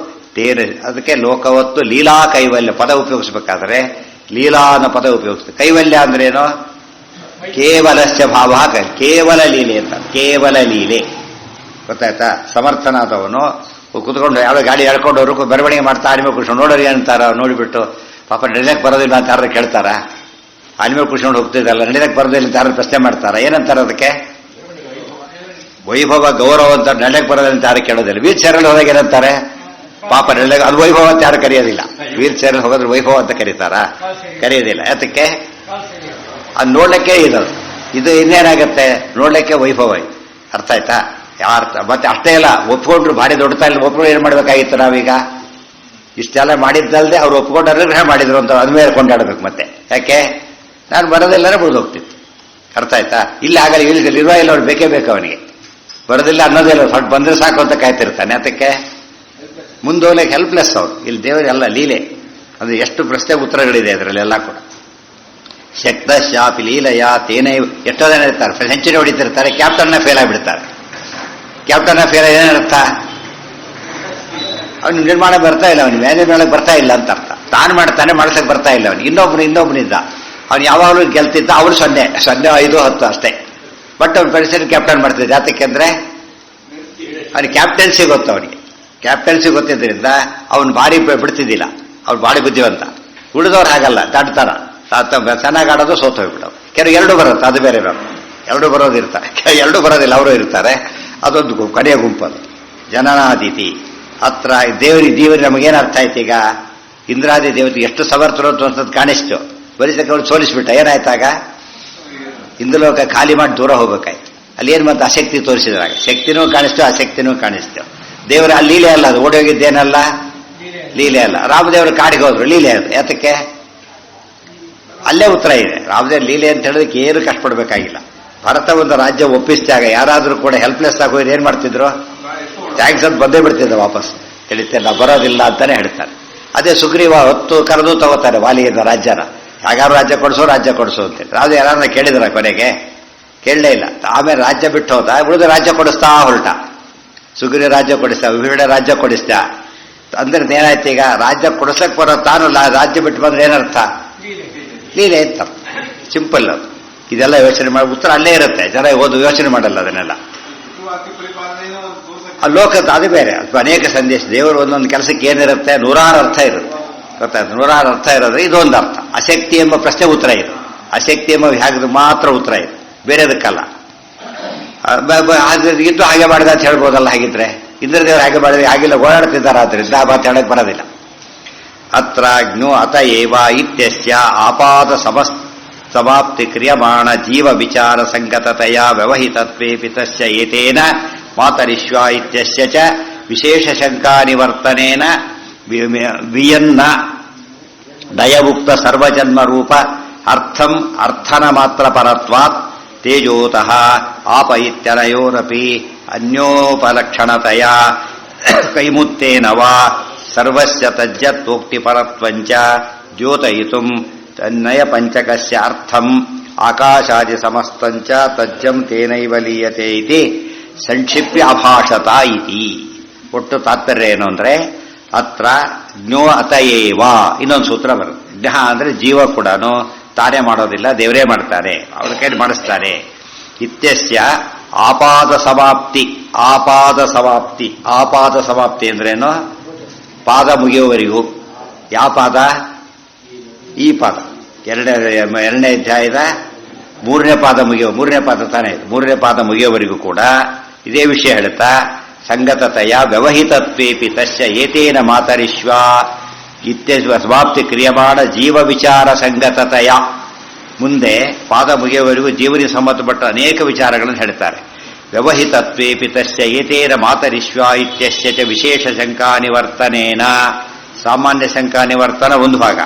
S2: ಅದಕ್ಕೆ ಲೋಕವತ್ತು ಲೀಲಾ ಕೈವಲ್ಯ ಪದ ಉಪಯೋಗಿಸ್ಬೇಕಾದ್ರೆ ಲೀಲಾ ಅನ್ನೋ ಪದ ಉಪಯೋಗಿಸ್ತಾರೆ. ಕೈವಲ್ಯ ಅಂದ್ರೇನು? ಕೇವಲಸ್ಯ ಭಾವ. ಕೇವಲ ಲೀಲೆ ಅಂತ. ಕೇವಲ ಲೀಲೆ ಗೊತ್ತಾಯ್ತಾ? ಸಮರ್ಥನಾದವನು ಕುತ್ಕೊಂಡು ಯಾವ ಗಾಡಿ ಎಳ್ಕೊಂಡವ್ರು ಬೆರವಣಿಗೆ ಮಾಡ್ತಾ ಆನಿಮೆ ಕುಡ್ಸ್ಕೊಂಡು ನೋಡೋರು ಏನಂತಾರ? ನೋಡಿಬಿಟ್ಟು ಪಾಪ ನಡಿಲಕ್ಕೆ ಬರೋದಿಲ್ಲ ಅಂತ ಯಾರು ಕೇಳ್ತಾರ? ಆನಿಮೆ ಕುಡ್ಸ್ಕೊಂಡು ಹೋಗ್ತಿದ್ದಲ್ಲ, ನಡಿಲಕ್ಕೆ ಬರೋದಿಲ್ಲ ಅಂತ ಯಾರು ಪ್ರಶ್ನೆ ಮಾಡ್ತಾರ? ಏನಂತಾರ ಅದಕ್ಕೆ? ವೈಭವ ಗೌರವ ಅಂತ. ನಡಿಲಕ್ಕೆ ಬರೋದಿಲ್ಲ ಅಂತ ಯಾರು ಕೇಳೋದಿಲ್ಲ. ವೀಲ್ ಚೇರಲ್ಲಿ ಹೋದಾಗ ಏನಂತಾರೆ? ಪಾಪ ನಡಿಲಕ್ಕೆ ಅದು ವೈಭವ ಅಂತ ಯಾರು ಕರೆಯೋದಿಲ್ಲ. ವೀಲ್ ಚೇರಲ್ಲಿ ಹೋಗೋದ್ರೆ ವೈಭವ ಅಂತ ಕರೀತಾರ? ಕರೆಯೋದಿಲ್ಲ. ಯಾತಕ್ಕೆ? ಅದು ನೋಡ್ಲಿಕ್ಕೆ ಇದು ಇನ್ನೇನಾಗತ್ತೆ? ನೋಡ್ಲಿಕ್ಕೆ ವೈಭವ. ಅರ್ಥ ಆಯ್ತಾ? ಮತ್ತೆ ಅಷ್ಟೇ ಇಲ್ಲ, ಒಪ್ಕೊಂಡ್ರು ಭಾರಿ ದೊಡ್ಡತಾ ಇಲ್ಲ. ಒಪ್ಕೊಂಡು ಏನ್ ಮಾಡ್ಬೇಕಾಗಿತ್ತು ನಾವೀಗ? ಇಷ್ಟೆಲ್ಲ ಮಾಡಿದ್ದಲ್ದೆ ಅವ್ರು ಒಪ್ಕೊಂಡು ಅನುಗ್ರಹ ಮಾಡಿದ್ರು ಅಂತ ಅದ್ಮೇಲೆ ಕೊಂಡಾಡ್ಬೇಕು ಮತ್ತೆ. ಯಾಕೆ? ನಾನು ಬರೋದಿಲ್ಲರೆ ಬಿಡ್ದು ಹೋಗ್ತಿತ್ತು. ಅರ್ಥ ಆಯ್ತಾ? ಇಲ್ಲಿ ಆಗಲ್ಲ, ಇಲ್ಲಿ ಇರುವ ಇಲ್ಲ, ಅವ್ರು ಬೇಕೇ ಬೇಕು ಅವನಿಗೆ. ಬರೋದಿಲ್ಲ ಅನ್ನೋದಿಲ್ಲ, ಸ್ವಲ್ಪ ಬಂದ್ರೆ ಸಾಕು ಅಂತ ಕಾಯ್ತಿರ್ತಾನೆ. ಅದಕ್ಕೆ ಮುಂದೋಗ್ಲಿಕ್ಕೆ ಹೆಲ್ಪ್ಲೆಸ್ ಅವ್ರು. ಇಲ್ಲಿ ದೇವರೆಲ್ಲ ಲೀಲೆ. ಅದು ಎಷ್ಟು ಪ್ರಶ್ನೆ ಉತ್ತರಗಳಿದೆ ಅದರಲ್ಲೆಲ್ಲ ಕೂಡ. ಶಕ್ತ ಶಾಪಿ ಲೀಲಯ ತೇನೇ. ಎಷ್ಟೋ ಜನ ಇರ್ತಾರೆ ಸೆಂಚುರಿ ಹೊಡಿತಿರ್ತಾರೆ, ಕ್ಯಾಪ್ಟನ್ನ ಫೇಲ್ ಆಗಿಬಿಡ್ತಾರೆ. ಕ್ಯಾಪ್ಟನ್ನ ಫೇಲ್ ಏನರ್ಥ? ಅವನು ನಿರ್ಮಾಣ ಬರ್ತಾ ಇಲ್ಲ, ಅವನು ಮ್ಯಾನೇಜ್ ಮಾಡಕ್ಕೆ ಬರ್ತಾ ಇಲ್ಲ ಅಂತ ಅರ್ಥ. ತಾನು ಮಾಡ್ತಾನೆ, ಮಾಡ್ಸಕ್ಕೆ ಬರ್ತಾ ಇಲ್ಲ ಅವನಿಗೆ. ಇನ್ನೊಬ್ಬನಿದ್ದ ಅವ್ನು ಯಾವಾಗಲೂ ಗೆಲ್ತಿದ್ದ. ಅವ್ರು 0, 5, 10 ಅಷ್ಟೇ. ಬಟ್ ಅವ್ನು ಪರಿಸರ ಕ್ಯಾಪ್ಟನ್ ಮಾಡ್ತಿದ್ದ. ಯಾತಕ್ಕೆಂದ್ರೆ ಅವನಿಗೆ ಕ್ಯಾಪ್ಟನ್ಸಿ ಗೊತ್ತು. ಅವನಿಗೆ ಕ್ಯಾಪ್ಟನ್ಸಿ ಗೊತ್ತಿದ್ದರಿಂದ ಅವನು ಭಾರಿ ಬಿಡ್ತಿದ್ದಿಲ್ಲ. ಅವ್ನು ಭಾರಿ ಬುದ್ಧಿವಂತ. ಉಳಿದವ್ರು ಹಾಗಲ್ಲ, ದಾಟ್ತಾರ. ಚೆನ್ನಾಗಿ ಆಡೋದು ಸೋತು ಹೋಗ್ಬಿಡೋದು. ಕೆಲವು 2 ಬರುತ್ತೆ, ಅದು ಬೇರೆ ಇರೋದು. 2 ಬರೋದಿರ್ತಾರೆ, 2 ಬರೋದಿಲ್ಲ, ಅವರು ಇರ್ತಾರೆ. ಅದೊಂದು ಕಡೆಯ ಗುಂಪದು. ಜನನಾದಿತಿ ಹತ್ರ ದೇವರಿಗೆ ನಮಗೇನು ಅರ್ಥ ಆಯ್ತು? ಈಗ ಇಂದ್ರಾದಿ ದೇವತೆ ಎಷ್ಟು ಸಮರ್ಥರು ಅಂತ ಕಾಣಿಸ್ತು. ಬರೀಸಕ್ಕೆ ಅವ್ರು ಸೋಲಿಸ್ಬಿಟ್ಟ. ಏನಾಯ್ತಾಗ? ಇಂದ್ರಲೋಕ ಖಾಲಿ ಮಾಡಿ ದೂರ ಹೋಗ್ಬೇಕಾಯ್ತು. ಅಲ್ಲಿ ಏನು ಮತ್ತೆ ಅಶಕ್ತಿ ತೋರಿಸಿದ್ರಾಗ ಶಕ್ತಿನೂ ಕಾಣಿಸ್ತು, ಅಶಕ್ತಿನೂ ಕಾಣಿಸ್ತು. ದೇವರ ಅಲ್ಲಿ ಲೀಲೆ ಅಲ್ಲ, ಅದು ಓಡಿ ಹೋಗಿದ್ದೇನಲ್ಲ, ಲೀಲೆ ಅಲ್ಲ. ರಾಮದೇವರು ಕಾಡಿಗೆ ಹೋದ್ರು, ಲೀಲೆ ಅದು. ಯಾತಕ್ಕೆ? ಅಲ್ಲೇ ಉತ್ತರ ಇದೆ. ರಾಮದೇವ್ ಲೀಲೆ ಅಂತ ಹೇಳೋದಕ್ಕೆ ಏನು ಕಷ್ಟಪಡಬೇಕಾಗಿಲ್ಲ. ಭಾರತ ಒಂದು ರಾಜ್ಯ ಒಪ್ಪಿಸಿದಾಗ ಯಾರಾದರೂ ಕೂಡ ಹೆಲ್ಪ್ಲೆಸ್ ಆಗೋರು ಏನ್ ಮಾಡ್ತಿದ್ರು? ಟ್ಯಾಕ್ಸ್ ಅಂತ ಬಂದೇ ಬಿಡ್ತಿದ್ದ ವಾಪಸ್. ತಿಳಿತೇನೆ, ನಾವು ಬರೋದಿಲ್ಲ ಅಂತಾನೆ ಹೇಳ್ತಾರೆ. ಅದೇ ಸುಗ್ರೀವ ಹೊತ್ತು ಕರೆದು ತಗೋತಾರೆ ವಾಲಿಯಿಂದ ರಾಜ್ಯನ. ಯಾರು ರಾಜ್ಯ ಕೊಡಿಸೋ ಅಂತೇಳಿ. ರಾಜ ಯಾರನ್ನ ಕೇಳಿದ್ರ? ಕೊನೆಗೆ ಕೇಳಲೇ ಇಲ್ಲ. ಆಮೇಲೆ ರಾಜ್ಯ ಬಿಟ್ಟು ಹೋದ, ಉಳಿದ ರಾಜ್ಯ ಕೊಡಿಸ್ತಾ ಹೊರಟ. ಸುಗ್ರೀವ ರಾಜ್ಯ ಕೊಡಿಸ್ತಾ, ವಿಭೀಷಣ ರಾಜ್ಯ ಕೊಡಿಸ್ತಾ. ಅಂದ್ರೆ ಏನಾಯ್ತು? ಈಗ ರಾಜ್ಯ ಕೊಡಿಸಕ್ ಬರೋ ತಾನು ರಾಜ್ಯ ಬಿಟ್ಟು ಬಂದ್ರೆ ಏನರ್ಥ? ಲೀಲೆ ಅಂತ. ಸಿಂಪಲ್ ಅದು. ಇದೆಲ್ಲ ಯೋಚನೆ ಮಾಡಿ ಉತ್ತರ ಅಲ್ಲೇ ಇರುತ್ತೆ. ಜನ ಓದು ಯೋಚನೆ ಮಾಡಲ್ಲ ಅದನ್ನೆಲ್ಲ. ಆ ಲೋಕದ ಅದು ಬೇರೆ. ಅನೇಕ ಸಂದೇಶ. ದೇವರು ಒಂದೊಂದು ಕೆಲಸಕ್ಕೆ ಏನಿರುತ್ತೆ? 100 ಅರ್ಥ ಇರುತ್ತೆ. ಗೊತ್ತಾಯ್ತು? 100 ಅರ್ಥ ಇರೋದ್ರೆ ಇದೊಂದು ಅರ್ಥ. ಅಶಕ್ತಿ ಎಂಬ ಪ್ರಶ್ನೆ ಉತ್ತರ ಇದೆ. ಅಶಕ್ತಿ ಎಂಬ ಹೇಗೆ ಮಾತ್ರ ಉತ್ತರ ಇದೆ, ಬೇರೆದಕ್ಕಲ್ಲ. ಇದ್ದು ಹಾಗೆ ಮಾಡಿದ ಅಂತ ಹೇಳ್ಬೋದಲ್ಲ. ಹಾಗಿದ್ರೆ ಇಂದ್ರದೇವರು ಹಾಗೆ ಮಾಡಿದ್ರೆ ಆಗಿಲ್ಲ, ಓಡಾಡ್ತಿದ್ದಾರೆ. ಆದ್ರಿಂದ ಆ ಮಾತು ಹೇಳಕ್ ಬರೋದಿಲ್ಲ. ಅತ್ರ ಜ್ಞೋ ಅತ ಏವ ಇತ್ಯಸ್ಯ ಆಪಾದ ಸಮಾಪ್ತಿ ಕ್ರಿಯಮಾಣ ಜೀವ ವಿಚಾರ ಸಂಗತತೆಯ ವ್ಯವಹಿತತ್ವೇಪಿ ತಸ್ಯ ಏತೇನ ಮಾತರಿಶ್ವ ಇತ್ಯಸ್ಯ ಚ ವಿಶೇಷ ಶಂಕಾ ನಿವರ್ತನೇನ ವಿಯನ್ನ ನಯವುಕ್ತ ಸರ್ವಜನ್ಮ ರೂಪ ಅರ್ಥಂ ಅರ್ಥನ ಮಾತ್ರ ಪರತ್ವಾತ್ ತೇಜೋತಃ ಆಪ ಇತ್ಯನಯೋರಪಿ ಅನ್ಯೋಪಲಕ್ಷಣತೆಯ ಕೈಮುತ್ತೇನ ವಾ ಸರ್ವಸ್ಯ ತಜ್ಜತ್ವೋಕ್ತಿ ಪರತ್ವಂಚ ದ್ಯೋತಯಿತುಂ ನಯ ಪಂಚಕಸ್ಯ ಅರ್ಥಂ ಆಕಾಶಾದಿ ಸಮಸ್ತಂಚ ತಜ್ಜಂ ತೇನೈವ ಲೀಯತೆ ಇತಿ ಸಂಕ್ಷಿಪ್ಯ ಅಭಾಷತ ಇತಿ. ಒಟ್ಟು ತಾತ್ಪರ್ಯ ಏನು ಅಂದ್ರೆ ಅತ್ರ ಜ್ಞೋ ಅತಯೇವ ಇನ್ನೊಂದು ಸೂತ್ರ ಬರುತ್ತೆ. ಜ್ಞ ಅಂದ್ರೆ ಜೀವ ಕೂಡ ತಾನೇ ಮಾಡೋದಿಲ್ಲ, ದೇವರೇ ಮಾಡ್ತಾರೆ, ಅವ್ರ ಕೈಲಿ ಮಾಡಿಸ್ತಾರೆ. ಇತ್ಯಸ್ಯ ಆಪಾದ ಸಮಾಪ್ತಿ. ಆಪಾದ ಸಮಾಪ್ತಿ ಆಪಾದ ಸಮಾಪ್ತಿ ಅಂದ್ರೇನು? ಪಾದ ಮುಗಿಯುವವರೆಗೂ. ಯಾವ ಪಾದ? ಈ ಪಾದ. ಎರಡನೇ ಅಧ್ಯಾಯದ ಮೂರನೇ ಪಾದ ಮೂರನೇ ಪಾದ ತಾನೇ, ಮೂರನೇ ಪಾದ ಮುಗಿಯುವವರೆಗೂ ಕೂಡ ಇದೇ ವಿಷಯ ಹೇಳ್ತಾ ಸಂಗತತೆಯ ವ್ಯವಹಿತತ್ವೇಪಿ ತಸ್ಯ ಏತೇನ ಮಾತರಿಶ್ವ ಇತ್ಯಸ್ವ ಸಮಾಪ್ತಿ ಕ್ರಿಯಮಾಣ ಜೀವ ವಿಚಾರ ಸಂಗತತೆಯ. ಮುಂದೆ ಪಾದ ಮುಗಿಯುವವರೆಗೂ ಜೀವನಿಗೆ ಸಂಬಂಧಪಟ್ಟ ಅನೇಕ ವಿಚಾರಗಳನ್ನು ಹೇಳ್ತಾರೆ. ವ್ಯವಹಿತತ್ವೇಪಿ ತಸ್ಯ ಏತೇನ ಮಾತರಿಶ್ವ ಇತ್ಯಸ್ಯ ಚ ವಿಶೇಷ ಶಂಕಾ ನಿವರ್ತನೇನ. ಸಾಮಾನ್ಯ ಶಂಕಾ ನಿವರ್ತನ ಒಂದು ಭಾಗ,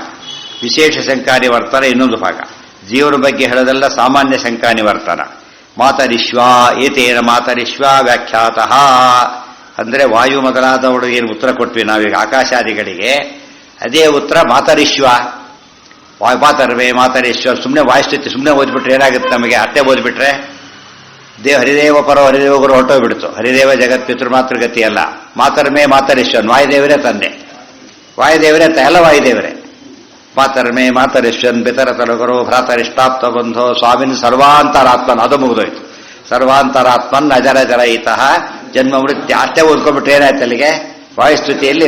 S2: ವಿಶೇಷ ಶಂಕಾ ನಿವರ್ತನ ಇನ್ನೊಂದು ಭಾಗ. ಜೀವನ ಬಗ್ಗೆ ಹೇಳೋದೆಲ್ಲ ಸಾಮಾನ್ಯ ಶಂಕಾ ನಿವರ್ತನ. ಮಾತರಿಶ್ವ ಏತೇನ ಮಾತರಿಶ್ವ ವ್ಯಾಖ್ಯಾತಃ ಅಂದ್ರೆ ವಾಯು ಮೊದಲಾದವಳಿಗೆ ಏನು ಉತ್ತರ ಕೊಟ್ವಿ ನಾವೀಗ ಆಕಾಶಾದಿಗಳಿಗೆ, ಅದೇ ಉತ್ತರ ಮಾತರಿಶ್ವ. ಮಾತರ್ವೇ ಮಾತರಿಶ್ವ. ಸುಮ್ಮನೆ ವಾಯುಸ್ಥಿತಿ ಸುಮ್ಮನೆ ಓದ್ಬಿಟ್ರೆ ಏನಾಗುತ್ತೆ ನಮಗೆ? ಅತ್ತೆ ಓದ್ಬಿಟ್ರೆ ಹರಿದೇವ ಪರೋ ಹರಿದೇವ ಗುರು ಹೊರಟೋಗ್ಬಿಡ್ತು. ಹರಿದೇವ ಜಗತ್ ಪಿತೃ ಮಾತೃಗತಿ ಅಲ್ಲ. ಮಾತರ್ಮೇ ಮಾತರಿಶ್ವನ್ ವಾಯುದೇವರೇ ತಂದೆ, ವಾಯುದೇವರೇ ಎಲ್ಲ ವಾಯುದೇವರೇ. ಮಾತರ್ಮೇ ಮಾತರಿಶ್ವನ್ ಪಿತರ ತಲುಗರು ಭ್ರಾತರಿಷ್ಟಾಪ್ತ ಬಂಧೋ ಸ್ವಾಮಿನ್ ಸರ್ವಾಂತರಾತ್ಮನ್. ಅದು ಮುಗಿದೋಯ್ತು. ಸರ್ವಾಂತರಾತ್ಮನ್ ಅಜರ ಜರಯಿತಃ ಜನ್ಮ ಮೃತ್ಯು. ಅಷ್ಟೇ ಓದ್ಕೊಂಡ್ಬಿಟ್ರೆ ಏನಾಯ್ತು ಅಲ್ಲಿಗೆ? ವಾಯುಸ್ತುತಿಯಲ್ಲಿ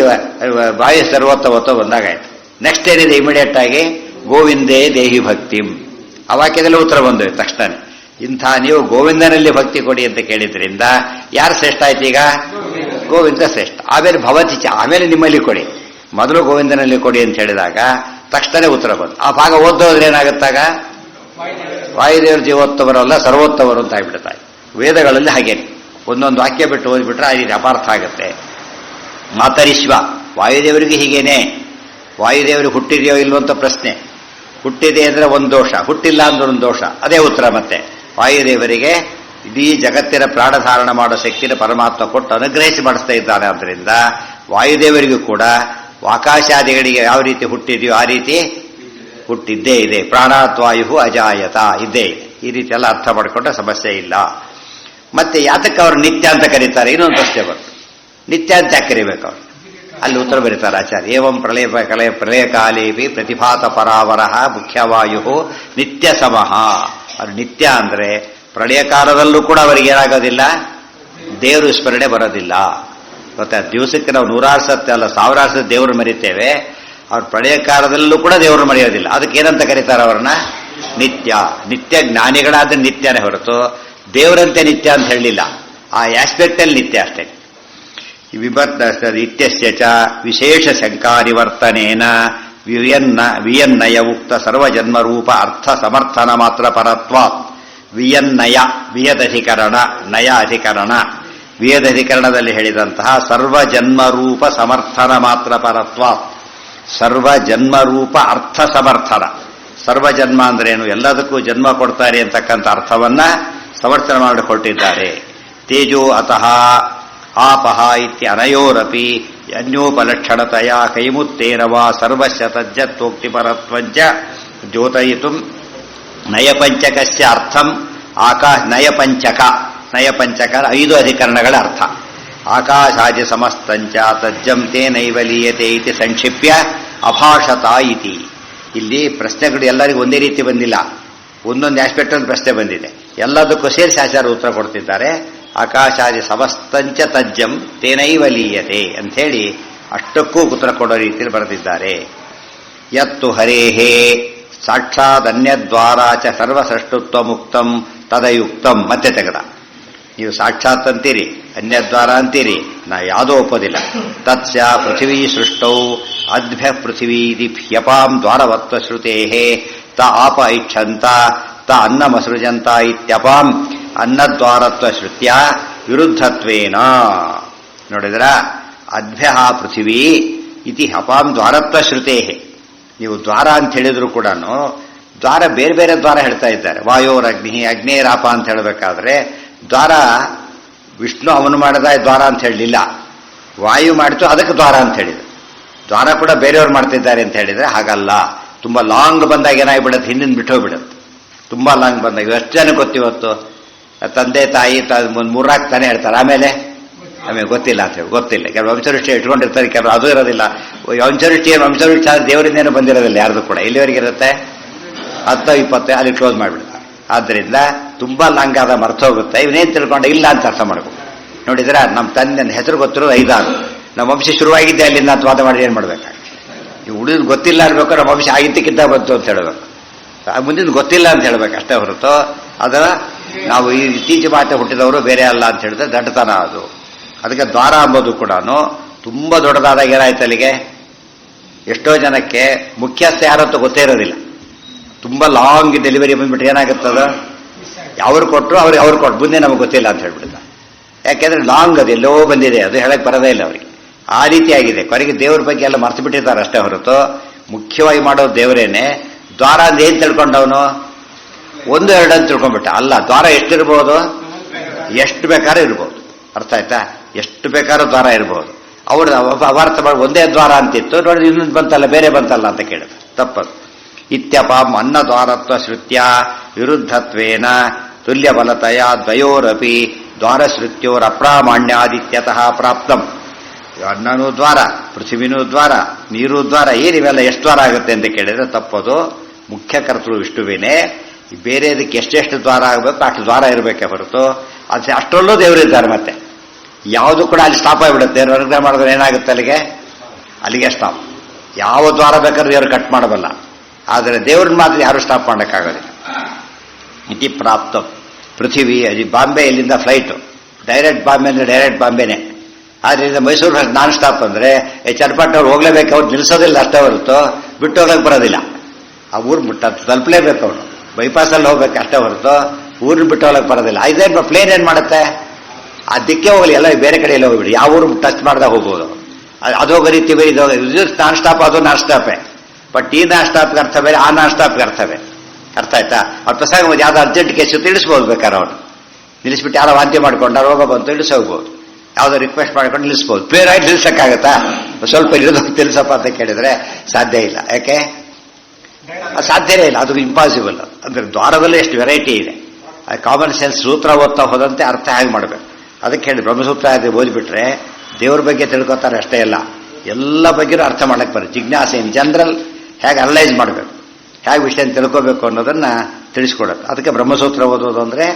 S2: ವಾಯು ಸರ್ವೋತ್ತಮತ್ವ ಬಂದಾಗಾಯ್ತು. ನೆಕ್ಸ್ಟ್ ಏನಿದೆ ಇಮಿಡಿಯೇಟ್ ಆಗಿ? ಗೋವಿಂದೇ ದೇಹಿ ಭಕ್ತಿಂ. ಆ ವಾಕ್ಯದಲ್ಲಿ ಉತ್ತರ ಬಂದೋಯ್ತು ತಕ್ಷಣ. ಇಂಥ ನೀವು ಗೋವಿಂದನಲ್ಲಿ ಭಕ್ತಿ ಕೊಡಿ ಅಂತ ಕೇಳಿದ್ರಿಂದ ಯಾರು ಶ್ರೇಷ್ಠ ಆಯ್ತು ಈಗ? ಗೋವಿಂದ ಶ್ರೇಷ್ಠ. ಆಮೇಲೆ ಭವತಿ ಚ, ಆಮೇಲೆ ನಿಮ್ಮಲ್ಲಿ ಕೊಡಿ. ಮೊದಲು ಗೋವಿಂದನಲ್ಲಿ ಕೊಡಿ ಅಂತ ಹೇಳಿದಾಗ ತಕ್ಷಣ ಉತ್ತರ ಬಂತು. ಆ ಭಾಗ ಓದೋದ್ರೆ ಏನಾಗುತ್ತಾಗ? ವಾಯುದೇವರು ಜೀವೋತ್ತಮರಲ್ಲ ಸರ್ವೋತ್ತಮರು ಅಂತ ಆಗ್ಬಿಡ್ತಾರೆ. ವೇದಗಳಲ್ಲಿ ಹಾಗೇನೆ ಒಂದೊಂದು ವಾಕ್ಯ ಬಿಟ್ಟು ಓದ್ಬಿಟ್ರೆ ಆ ರೀತಿ ಅಪಾರ್ಥ ಆಗುತ್ತೆ. ಮಾತರಿಶ್ವ ವಾಯುದೇವರಿಗೆ ಹೀಗೇನೆ. ವಾಯುದೇವರಿಗೆ ಹುಟ್ಟಿದೆಯೋ ಇಲ್ವೋ ಅಂತ ಪ್ರಶ್ನೆ. ಹುಟ್ಟಿದೆ ಅಂದ್ರೆ ಒಂದು ದೋಷ, ಹುಟ್ಟಿಲ್ಲ ಅಂದ್ರೆ ಒಂದು ದೋಷ. ಅದೇ ಉತ್ತರ ಮತ್ತೆ. ವಾಯುದೇವರಿಗೆ ಇಡೀ ಜಗತ್ತಿನ ಪ್ರಾಣಧಾರಣ ಮಾಡೋ ಶಕ್ತಿನ ಪರಮಾತ್ಮ ಕೊಟ್ಟು ಅನುಗ್ರಹಿಸಿ ಮಾಡಿಸ್ತಾ ಇದ್ದಾನೆ. ಆದ್ದರಿಂದ ವಾಯುದೇವರಿಗೂ ಕೂಡ ಆಕಾಶಾದಿಗಳಿಗೆ ಯಾವ ರೀತಿ ಹುಟ್ಟಿದೆಯೋ ಆ ರೀತಿ ಹುಟ್ಟಿದ್ದೇ ಇದೆ. ಪ್ರಾಣಾತ್ ವಾಯು ಅಜಾಯತ ಇದ್ದೇ ಇದೆ. ಈ ರೀತಿ ಎಲ್ಲ ಅರ್ಥ ಮಾಡಿಕೊಂಡ್ರೆ ಸಮಸ್ಯೆ ಇಲ್ಲ. ಮತ್ತೆ ಯಾತಕ್ಕೆ ಅವರು ನಿತ್ಯ ಅಂತ ಕರೀತಾರೆ? ಇನ್ನೊಂದು ಪ್ರಶ್ನೆ ಬಂತು. ನಿತ್ಯ ಅಂತ ಯಾಕೆ ಕರಿಬೇಕು ಅವರು? ಅಲ್ಲಿ ಉತ್ತರ ಬರೀತಾರೆ ಆಚಾರ್ಯ. ಏವಂ ಪ್ರಳಯ ಕಾಲೇಪಿ ಪ್ರತಿಭಾತ ಪರಾವರಃ ಮುಖ್ಯವಾಯು ನಿತ್ಯ ಸಮಃ. ಅದು ನಿತ್ಯ ಅಂದ್ರೆ ಪ್ರಳಯ ಕಾಲದಲ್ಲೂ ಕೂಡ ಅವರಿಗೆ ಏನಾಗೋದಿಲ್ಲ? ದೇವರು ಸ್ಮರಣೆ ಬರೋದಿಲ್ಲ. ಗೊತ್ತಾ? ದಿವಸಕ್ಕೆ ನಾವು 100 ಸತಿ ಅಲ್ಲ 1000 ಸತಿ ದೇವರು ಮರಿತೇವೆ. ಅವ್ರ ಪ್ರಳಯ ಕಾಲದಲ್ಲೂ ಕೂಡ ದೇವರು ಮರೆಯೋದಿಲ್ಲ. ಅದಕ್ಕೆ ಏನಂತ ಕರೀತಾರೆ ಅವ್ರನ್ನ? ನಿತ್ಯ. ನಿತ್ಯ ಜ್ಞಾನಿಗಳಾದ್ರೆ ನಿತ್ಯನೇ ಹೊರತು ದೇವರಂತೆ ನಿತ್ಯ ಅಂತ ಹೇಳಲಿಲ್ಲ. ಆ ಆಸ್ಪೆಕ್ಟ್ ಅಲ್ಲಿ ನಿತ್ಯ ಅಷ್ಟೇ. ಇತ್ಯಸ್ಯ ಚ ವಿಶೇಷ ಶಂಕಾ ನಿವರ್ತನೇನ ವಿಯನ್ನಯ ಉಕ್ತ ಸರ್ವಜನ್ಮರೂಪ ಅರ್ಥ ಸಮರ್ಥನ ಮಾತ್ರ ಪರತ್ವ. ವಿಯನ್ನಯ ವಿಯದಧಿಕರಣ, ನಯ ಅಧಿಕರಣ. ವಿಯದಧಿಕರಣದಲ್ಲಿ ಹೇಳಿದಂತಹ ಸರ್ವಜನ್ಮರೂಪ ಸಮರ್ಥನ ಮಾತ್ರ ಪರತ್ವ. ಸರ್ವಜನ್ಮರೂಪ ಅರ್ಥ ಸಮರ್ಥನ. ಸರ್ವಜನ್ಮ ಅಂದ್ರೇನು? ಎಲ್ಲದಕ್ಕೂ ಜನ್ಮ ಕೊಡ್ತಾರೆ ಅಂತಕ್ಕಂಥ ಅರ್ಥವನ್ನ ಸಮರ್ಥನೆ ಮಾಡಿಕೊಟ್ಟಿದ್ದಾರೆ. ತೇಜೋ ಅತಃ ಆಪಹ ಇತ್ಯ ಅನಯೋರಪಿ ಅನ್ಯೋಪಲಕ್ಷಣತೆಯ ಕೈಮುತ್ತೇನವ ಸರ್ವಸ್ಯ ತಜ್ಜತ್ವೋಕ್ತಿ ಪರತ್ವಂಚ ದ್ಯೋತಯಿತು ನಯಪಂಚಕಸ್ಯ ಅರ್ಥಂ ನಯಪಂಚಕ. ನಯಪಂಚಕ 5 ಅಧಿಕರಣಗಳ ಅರ್ಥ. ಆಕಾಶಾದಿ ಸಮಸ್ತಂಚ ತಜ್ಜಂ ತೇನೈವ ಲೀಯತೆ ಇತಿ ಸಂಕ್ಷಿಪ್ಯ ಅಭಾಷತ ಇತಿ. ಇಲ್ಲಿ ಪ್ರಶ್ನೆಗಳು ಎಲ್ಲರಿಗೂ ಒಂದೇ ರೀತಿ ಬಂದಿಲ್ಲ, ಒಂದೊಂದು ಆಸ್ಪೆಕ್ಟ್ ಅಲ್ಲಿ ಪ್ರಶ್ನೆ ಬಂದಿದೆ. ಎಲ್ಲದಕ್ಕೂ ಸೇರಿಸಿ ಆಚಾರ್ಯ ಉತ್ತರ ಕೊಡ್ತಿದ್ದಾರೆ. ಆಕಾಶಾದಿ ಸಮಸ್ತಂಚ ತಜ್ಜಂ ತೇನೈವ ಲೀಯತೆ ಅಂಥೇಳಿ ಅಷ್ಟಕ್ಕೂ ಉತ್ತರ ಕೊಡೋ ರೀತಿಯಲ್ಲಿ ಬರೆದಿದ್ದಾರೆ. ಯತ್ತು ಹರೇಹೇ ಸಾಕ್ಷಾತ್ ಅನ್ಯದ್ವಾರ ಚ ಸರ್ವಸೃಷ್ಟುತ್ವ ಮುಕ್ತಂ ತದಯುಕ್ತಂ. ಮತ್ತೆ ತೆಗೆದ. ನೀವು ಸಾಕ್ಷಾತ್ ಅಂತೀರಿ, ಅನ್ಯದ್ವಾರ ಅಂತೀರಿ, ನಾ ಯಾವುದೋ ಒಪ್ಪೋದಿಲ್ಲ. ತತ್ಸ್ಯ ಪೃಥಿವೀ ಸೃಷ್ಟೌ ಅದ್ಭ್ಯ ಪೃಥಿವೀದಿ ಹ್ಯಪಾಂ ದ್ವಾರವತ್ವ ಶ್ರುತೇ ತ ಆಪ ಇಚ್ಛಂತ ತ ಅನ್ನಮಸೃಜಂತ ಇತ್ಯಪಾಂ ಅನ್ನದ್ವಾರತ್ವ ಶ್ರುತ್ಯ ವಿರುದ್ಧತ್ವೇನ. ನೋಡಿದ್ರ? ಅದ್ಭ್ಯ ಪೃಥಿವೀ ಇತಿ ಹಪಾಂ ದ್ವಾರತ್ವ ಶ್ರುತೇ. ನೀವು ದ್ವಾರ ಅಂತ ಹೇಳಿದ್ರು ಕೂಡ ದ್ವಾರ ಬೇರೆ ಬೇರೆ ದ್ವಾರ ಹೇಳ್ತಾ ಇದ್ದಾರೆ. ವಾಯೋರ್ ಅಗ್ನಿ ಅಗ್ನೇರಾಪ ಅಂತ ಹೇಳಬೇಕಾದ್ರೆ ದ್ವಾರ ವಿಷ್ಣು ಅವನು ಮಾಡಿದ ದ್ವಾರ ಅಂತ ಹೇಳಲಿಲ್ಲ, ವಾಯು ಮಾಡಿತು ಅದಕ್ಕೆ ದ್ವಾರ ಅಂತ ಹೇಳಿದ್ರು. ದ್ವಾರ ಕೂಡ ಬೇರೆಯವ್ರು ಮಾಡ್ತಿದ್ದಾರೆ ಅಂತ ಹೇಳಿದ್ರೆ ಹಾಗಲ್ಲ. ತುಂಬಾ ಲಾಂಗ್ ಬಂದಾಗ ಏನಾಗ್ಬಿಡುತ್ತೆ, ಹಿಂದಿನ ಬಿಟ್ಟು ಹೋಗ್ಬಿಡುತ್ತೆ. ತುಂಬಾ ಲಾಂಗ್ ಬಂದಾಗ ಎಷ್ಟು ಜನ ಗೊತ್ತಿವತ್ತು, ತಂದೆ ತಾಯಿ ಮೂರ್ನಾಲ್ಕು ತಾನೇ ಹೇಳ್ತಾರೆ, ಆಮೇಲೆ ನಮಗೆ ಗೊತ್ತಿಲ್ಲ ಅಂತ ಹೇಳಿ ಗೊತ್ತಿಲ್ಲ. ಕೆಲವು ವಂಶವೃಷ್ಟಿ ಇಟ್ಕೊಂಡಿರ್ತಾರೆ, ಕೆಲವು ಅದು ಇರೋದಿಲ್ಲ. ವಂಶವೃಷ್ಟಿ ದೇವರಿಂದೇನೋ ಬಂದಿರೋದಿಲ್ಲ ಯಾರ್ದು ಕೂಡ. ಎಲ್ಲಿವರೆಗೆ ಇರುತ್ತೆ, 10-20 ಅಲ್ಲಿ ಕ್ಲೋಸ್ ಮಾಡಿಬಿಡ್ತಾರೆ. ಆದ್ದರಿಂದ ತುಂಬಾ ಲಾಂಗ್ ಆದ ಮರ್ತೋಗುತ್ತೆ. ಇವನೇನು ತಿಳ್ಕೊಂಡ ಇಲ್ಲ ಅಂತ ಅರ್ಥ ಮಾಡ್ಬೇಕು. ನೋಡಿದ್ರೆ ನಮ್ಮ ತಂದೆ ಹೆಸರು ಗೊತ್ತಿರೋದು 5-6, ನಮ್ಮ ವಂಶ ಶುರುವಾಗಿದ್ದೆ ಅಲ್ಲಿಂದ ಅಂತ ವಾದ ಮಾಡಿ ಏನು ಮಾಡ್ಬೇಕಾಗಿ. ನೀವು ಉಳಿದು ಗೊತ್ತಿಲ್ಲ ಅನ್ಬೇಕು, ನಮ್ಮ ವಂಶ ಆಗಿದ್ದಕ್ಕಿಂತ ಬಂತು ಅಂತ ಹೇಳಬೇಕು. ಮುಂದಿನ ಗೊತ್ತಿಲ್ಲ ಅಂತ ಹೇಳ್ಬೇಕು ಅಷ್ಟೇ ಹೊರತು ಅದರ ನಾವು ಈ ಇತ್ತೀಚೆ ಮಾತೆ ಹುಟ್ಟಿದವರು ಬೇರೆ ಅಲ್ಲ ಅಂತ ಹೇಳಿದ್ರೆ ದಡ್ಡತನ ಅದು. ಅದಕ್ಕೆ ದ್ವಾರ ಅಂಬೋದು ಕೂಡ ತುಂಬಾ ದೊಡ್ಡದಾದಾಗ ಏನಾಯ್ತು, ಅಲ್ಲಿಗೆ ಎಷ್ಟೋ ಜನಕ್ಕೆ ಮುಖ್ಯಸ್ಥ ಯಾರಂತೂ ಗೊತ್ತೇ ಇರೋದಿಲ್ಲ. ತುಂಬಾ ಲಾಂಗ್ ಡೆಲಿವರಿ ಬಂದ್ಬಿಟ್ಟು ಏನಾಗುತ್ತದ, ಅವ್ರು ಕೊಟ್ಟರು ಅವ್ರು ಕೊಟ್ಟು ಮುಂದೆ ನಮಗೆ ಗೊತ್ತಿಲ್ಲ ಅಂತ ಹೇಳ್ಬಿಡ್ತಾರೆ. ಯಾಕೆಂದ್ರೆ ಲಾಂಗ್ ಅದು ಎಲ್ಲೋ ಬಂದಿದೆ, ಅದು ಹೇಳಕ್ ಬರೋದೇ ಇಲ್ಲ ಅವರಿಗೆ. ಆ ರೀತಿಯಾಗಿದೆ. ಕೊನೆಗೆ ದೇವ್ರ ಬಗ್ಗೆ ಎಲ್ಲ ಮರ್ತು ಬಿಟ್ಟಿದ್ದಾರೆ ಅಷ್ಟೇ ಹೊರತು ಮುಖ್ಯವಾಗಿ ಮಾಡೋದು ದೇವರೇನೆ. ದ್ವಾರ ಅಂದ್ರೆ ಏನ್ ತಿಳ್ಕೊಂಡವನು, 1-2 ಅಂತ ತಿಳ್ಕೊಂಡ್ಬಿಟ್ಟ. ಅಲ್ಲ, ದ್ವಾರ ಎಷ್ಟಿರ್ಬೋದು, ಎಷ್ಟು ಬೇಕಾದ್ರೂ ಇರ್ಬೋದು. ಅರ್ಥ ಆಯ್ತಾ, ಎಷ್ಟು ಬೇಕಾದ್ರೂ ದ್ವಾರ ಇರ್ಬೋದು. ಅವ್ರು ಅವಾರ್ಥ ಮಾಡಿ ಒಂದೇ ದ್ವಾರ ಅಂತಿತ್ತು, ನೋಡಿ ಇನ್ನೊಂದು ಬಂತಲ್ಲ, ಬೇರೆ ಬಂತಲ್ಲ ಅಂತ ಕೇಳಿದ್ರು. ತಪ್ಪದು. ಇತ್ಯಪಾಂ ಅನ್ನದ್ವಾರತ್ವ ಶ್ರುತ್ಯ ವಿರುದ್ಧತ್ವೇನ ತುಲ್ಯ ಬಲತಯ ದ್ವಯೋರಪಿ ದ್ವಾರಶ್ರುತ್ಯೋರ್ ಅಪ್ರಾಮಾಣ್ಯಾದಿತ್ಯತಃ ಪ್ರಾಪ್ತಂ. ಅನ್ನನೂ ದ್ವಾರ, ಪೃಥ್ವಿನೂ ದ್ವಾರ, ನೀರು ದ್ವಾರ, ಏನಿವೆಲ್ಲ ಎಷ್ಟು ದ್ವಾರ ಆಗುತ್ತೆ ಅಂತ ಕೇಳಿದ್ರೆ ತಪ್ಪದು. ಮುಖ್ಯ ಕರ್ತೃ ವಿಷ್ಣುವೇನೆ. ಬೇರೆದಕ್ಕೆ ಎಷ್ಟೆಷ್ಟು ದ್ವಾರ ಆಗಬೇಕು ಅಷ್ಟು ದ್ವಾರ ಇರಬೇಕೆ ಹೊರತು ಅದು ಅಷ್ಟರಲ್ಲೂ ದೇವರಿದ್ದಾರೆ. ಮತ್ತೆ ಯಾವುದು ಕೂಡ ಅಲ್ಲಿ ಸ್ಟಾಪ್ ಆಗಿಬಿಡುತ್ತೆ. ಹೊರಗಡೆ ಮಾಡಿದ್ರೆ ಏನಾಗುತ್ತೆ, ಅಲ್ಲಿಗೆ ಸ್ಟಾಪ್. ಯಾವ ದ್ವಾರ ಬೇಕಾದ್ರೂ ದೇವರು ಕಟ್ ಮಾಡಬಲ್ಲ, ಆದರೆ ದೇವ್ರನ್ನ ಮಾತ್ರ ಯಾರು ಸ್ಟಾಪ್ ಮಾಡೋಕ್ಕಾಗೋದಿಲ್ಲ. ಇತಿ ಪ್ರಾಪ್ತ ಪೃಥ್ವಿ. ಬಾಂಬೆ ಇಲ್ಲಿಂದ ಫ್ಲೈಟು ಡೈರೆಕ್ಟ್ ಬಾಂಬೆ ಅಂದರೆ ಡೈರೆಕ್ಟ್ ಬಾಂಬೆನೆ. ಆದ್ರಿಂದ ಮೈಸೂರು ನಾನ್ ಸ್ಟಾಪ್ ಅಂದ್ರೆ ಚನ್ನಪಟ್ಟಣವ್ರು ಹೋಗ್ಲೇಬೇಕು, ಅವ್ರು ನಿಲ್ಲಿಸೋದಿಲ್ಲ ಅಷ್ಟೇ ಹೊರತು ಬಿಟ್ಟು ಹೋಗಕ್ಕೆ ಬರೋದಿಲ್ಲ. ಆ ಊರು ತಲುಪಲೇಬೇಕು, ಅವನು ಬೈಪಾಸಲ್ಲಿ ಹೋಗ್ಬೇಕು ಅಷ್ಟೇ ಹೊರತು ಊರನ್ನ ಬಿಟ್ಟು ಹೋಗಕ್ಕೆ ಬರೋದಿಲ್ಲ. ಇದೇನು ಪ್ಲೇನ್ ಏನು ಮಾಡುತ್ತೆ, ಆ ದಿಕ್ಕೇ ಹೋಗಲಿ, ಎಲ್ಲ ಬೇರೆ ಕಡೆ ಎಲ್ಲ ಹೋಗ್ಬಿಡಿ, ಯಾವ ಊರು ಟಚ್ ಮಾಡ್ದಾಗ ಹೋಗ್ಬೋದು. ಅದು ಹೋಗೋ ರೀತಿ ಬೇರೆ, ಇದು ನಾನ್ ಸ್ಟಾಪ್, ಅದು ನಾನ್ ಸ್ಟಾಪೇ. ಬಟ್ ಈ ನಾನ್ ಸ್ಟಾಪ್ಗೆ ಅರ್ಥ ಬೇರೆ, ಆ ನಾನ್ ಸ್ಟಾಪ್ಗೆ ಅರ್ಥ ಬೇರೆ. ಅರ್ಥ ಆಯ್ತಾ? ಅವ್ರು ಪ್ರಸಾದ ಯಾವ್ದು ಅರ್ಜೆಂಟ್ ಕೇಸು ತಿಳಿಸ್ಬೋದು ಬೇಕಾದ್ರೆ, ಅವನು ನಿಲ್ಲಿಸ್ಬಿಟ್ಟು ಯಾರೋ ವಾಂತಿ ಮಾಡ್ಕೊಂಡ ರೋಗ ಬಂತು ಇಳಿಸೋಗ್ಬೋದು, ಯಾವುದೋ ರಿಕ್ವೆಸ್ಟ್ ಮಾಡ್ಕೊಂಡು ನಿಲ್ಲಿಸ್ಬೋದು. ಬೇರೆ ಆಗಿ ನಿಲ್ಸಕ್ಕಾಗತ್ತಾ? ಸ್ವಲ್ಪ ಇರೋದು ತಿಳಿಸಪ್ಪ ಅಂತ ಕೇಳಿದ್ರೆ ಸಾಧ್ಯ ಇಲ್ಲ. ಯಾಕೆ ಸಾಧ್ಯನೇ ಇಲ್ಲ, ಅದು ಇಂಪಾಸಿಬಲ್. ಅಂದ್ರೆ ದ್ವಾರದಲ್ಲೇ ಎಷ್ಟು ವೆರೈಟಿ ಇದೆ. ಕಾಮನ್ ಸೆನ್ಸ್ ಸೂತ್ರ ಓದ್ತಾ ಹೋದಂತೆ ಅರ್ಥ ಹೇಗೆ ಮಾಡಬೇಕು. ಅದಕ್ಕೆ ಹೇಳಿ ಬ್ರಹ್ಮಸೂತ್ರ ಓದ್ಬಿಟ್ರೆ ದೇವ್ರ ಬಗ್ಗೆ ತಿಳ್ಕೊತಾರೆ ಅಷ್ಟೇ ಅಲ್ಲ, ಎಲ್ಲ ಬಗ್ಗೆನೂ ಅರ್ಥ ಮಾಡಕ್ಕೆ ಬರುತ್ತೆ. ಜಿಜ್ಞಾಸೆ ಇನ್ ಜನರಲ್ ಹೇಗೆ ಅನಲೈಸ್ ಮಾಡಬೇಕು, ಹೇಗೆ ವಿಷಯ ತಿಳ್ಕೋಬೇಕು ಅನ್ನೋದನ್ನ ತಿಳಿಸ್ಕೊಡುತ್ತೆ. ಅದಕ್ಕೆ ಬ್ರಹ್ಮಸೂತ್ರ ಓದೋದು ಅಂದ್ರೆ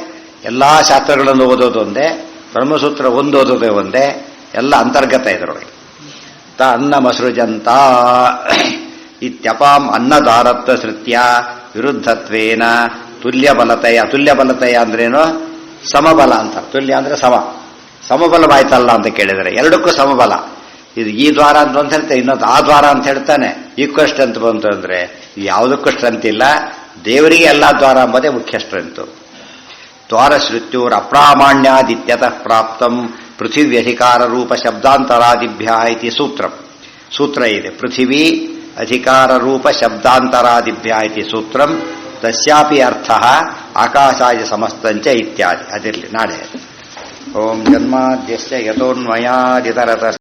S2: ಎಲ್ಲಾ ಶಾಸ್ತ್ರಗಳನ್ನು ಓದೋದು ಒಂದೇ, ಬ್ರಹ್ಮಸೂತ್ರ ಓದೋದೇ ಒಂದೇ, ಎಲ್ಲ ಅಂತರ್ಗತ ಇದರೊಳಗೆ. ಅನ್ನ ಮಸೃಜಂತ ಇತ್ಯಪಾಂ ಅನ್ನದಾರತ್ವ ಶ್ರುತ್ಯ ವಿರುದ್ಧತ್ವೇನ ತುಲ್ಯ ಬಲತೆಯ. ತುಲ್ಯ ಬಲತೆಯ ಅಂದ್ರೇನು, ಸಮಬಲ ಅಂತ. ತುಲ್ಯ ಅಂದ್ರೆ ಸಮಬಲವಾಯ್ತಲ್ಲ ಅಂತ ಕೇಳಿದರೆ ಎರಡಕ್ಕೂ ಸಮಬಲ. ಇದು ಈ ದ್ವಾರ ಅಂತ ಒಂದು ಹೇಳ್ತಾರೆ, ಇನ್ನೊಂದು ಆ ದ್ವಾರ ಅಂತ ಹೇಳ್ತಾನೆ. ಈಕ್ವಲ್ ಸ್ಟ್ರೆಂತ್ ಬಂತು ಅಂದ್ರೆ ಯಾವುದಕ್ಕೂ ಸ್ಟ್ರೆಂತ್ ಇಲ್ಲ, ದೇವರಿಗೆ ಎಲ್ಲಾ ದ್ವಾರ ಎಂಬುದೇ ಮುಖ್ಯ ಸ್ಟ್ರೆಂತು. ದ್ವಾರ ಶ್ರುತ್ಯೂರ್ ಅಪ್ರಾಮಾಣ್ಯಾದಿತ್ಯತಃ ಪ್ರಾಪ್ತಂ ಪೃಥಿವ್ಯಧಿಕಾರ ರೂಪ ಶಬ್ದಾಂತರಾದಿಭ್ಯ ಇತಿ ಸೂತ್ರ ಇದೆ. ಪೃಥಿವಿ ಅಧಿಕಾರ ರೂಪ ಶಬ್ದಾಂತರಾದಿಭ್ಯ ಇತಿ ಸೂತ್ರಂ ತಸ್ಯಾಪಿ ಅರ್ಥ ಆಕಾಶಾಯ ಸಮಸ್ತಂಚ ಇತ್ಯಾದಿ. ಅದಿರಲಿ, ನಾಳೆ. ಓಂ ಜನ್ಮಾದ್ಯಸ್ಯ ಯತೋನ್ಮಯಾದಿತರತ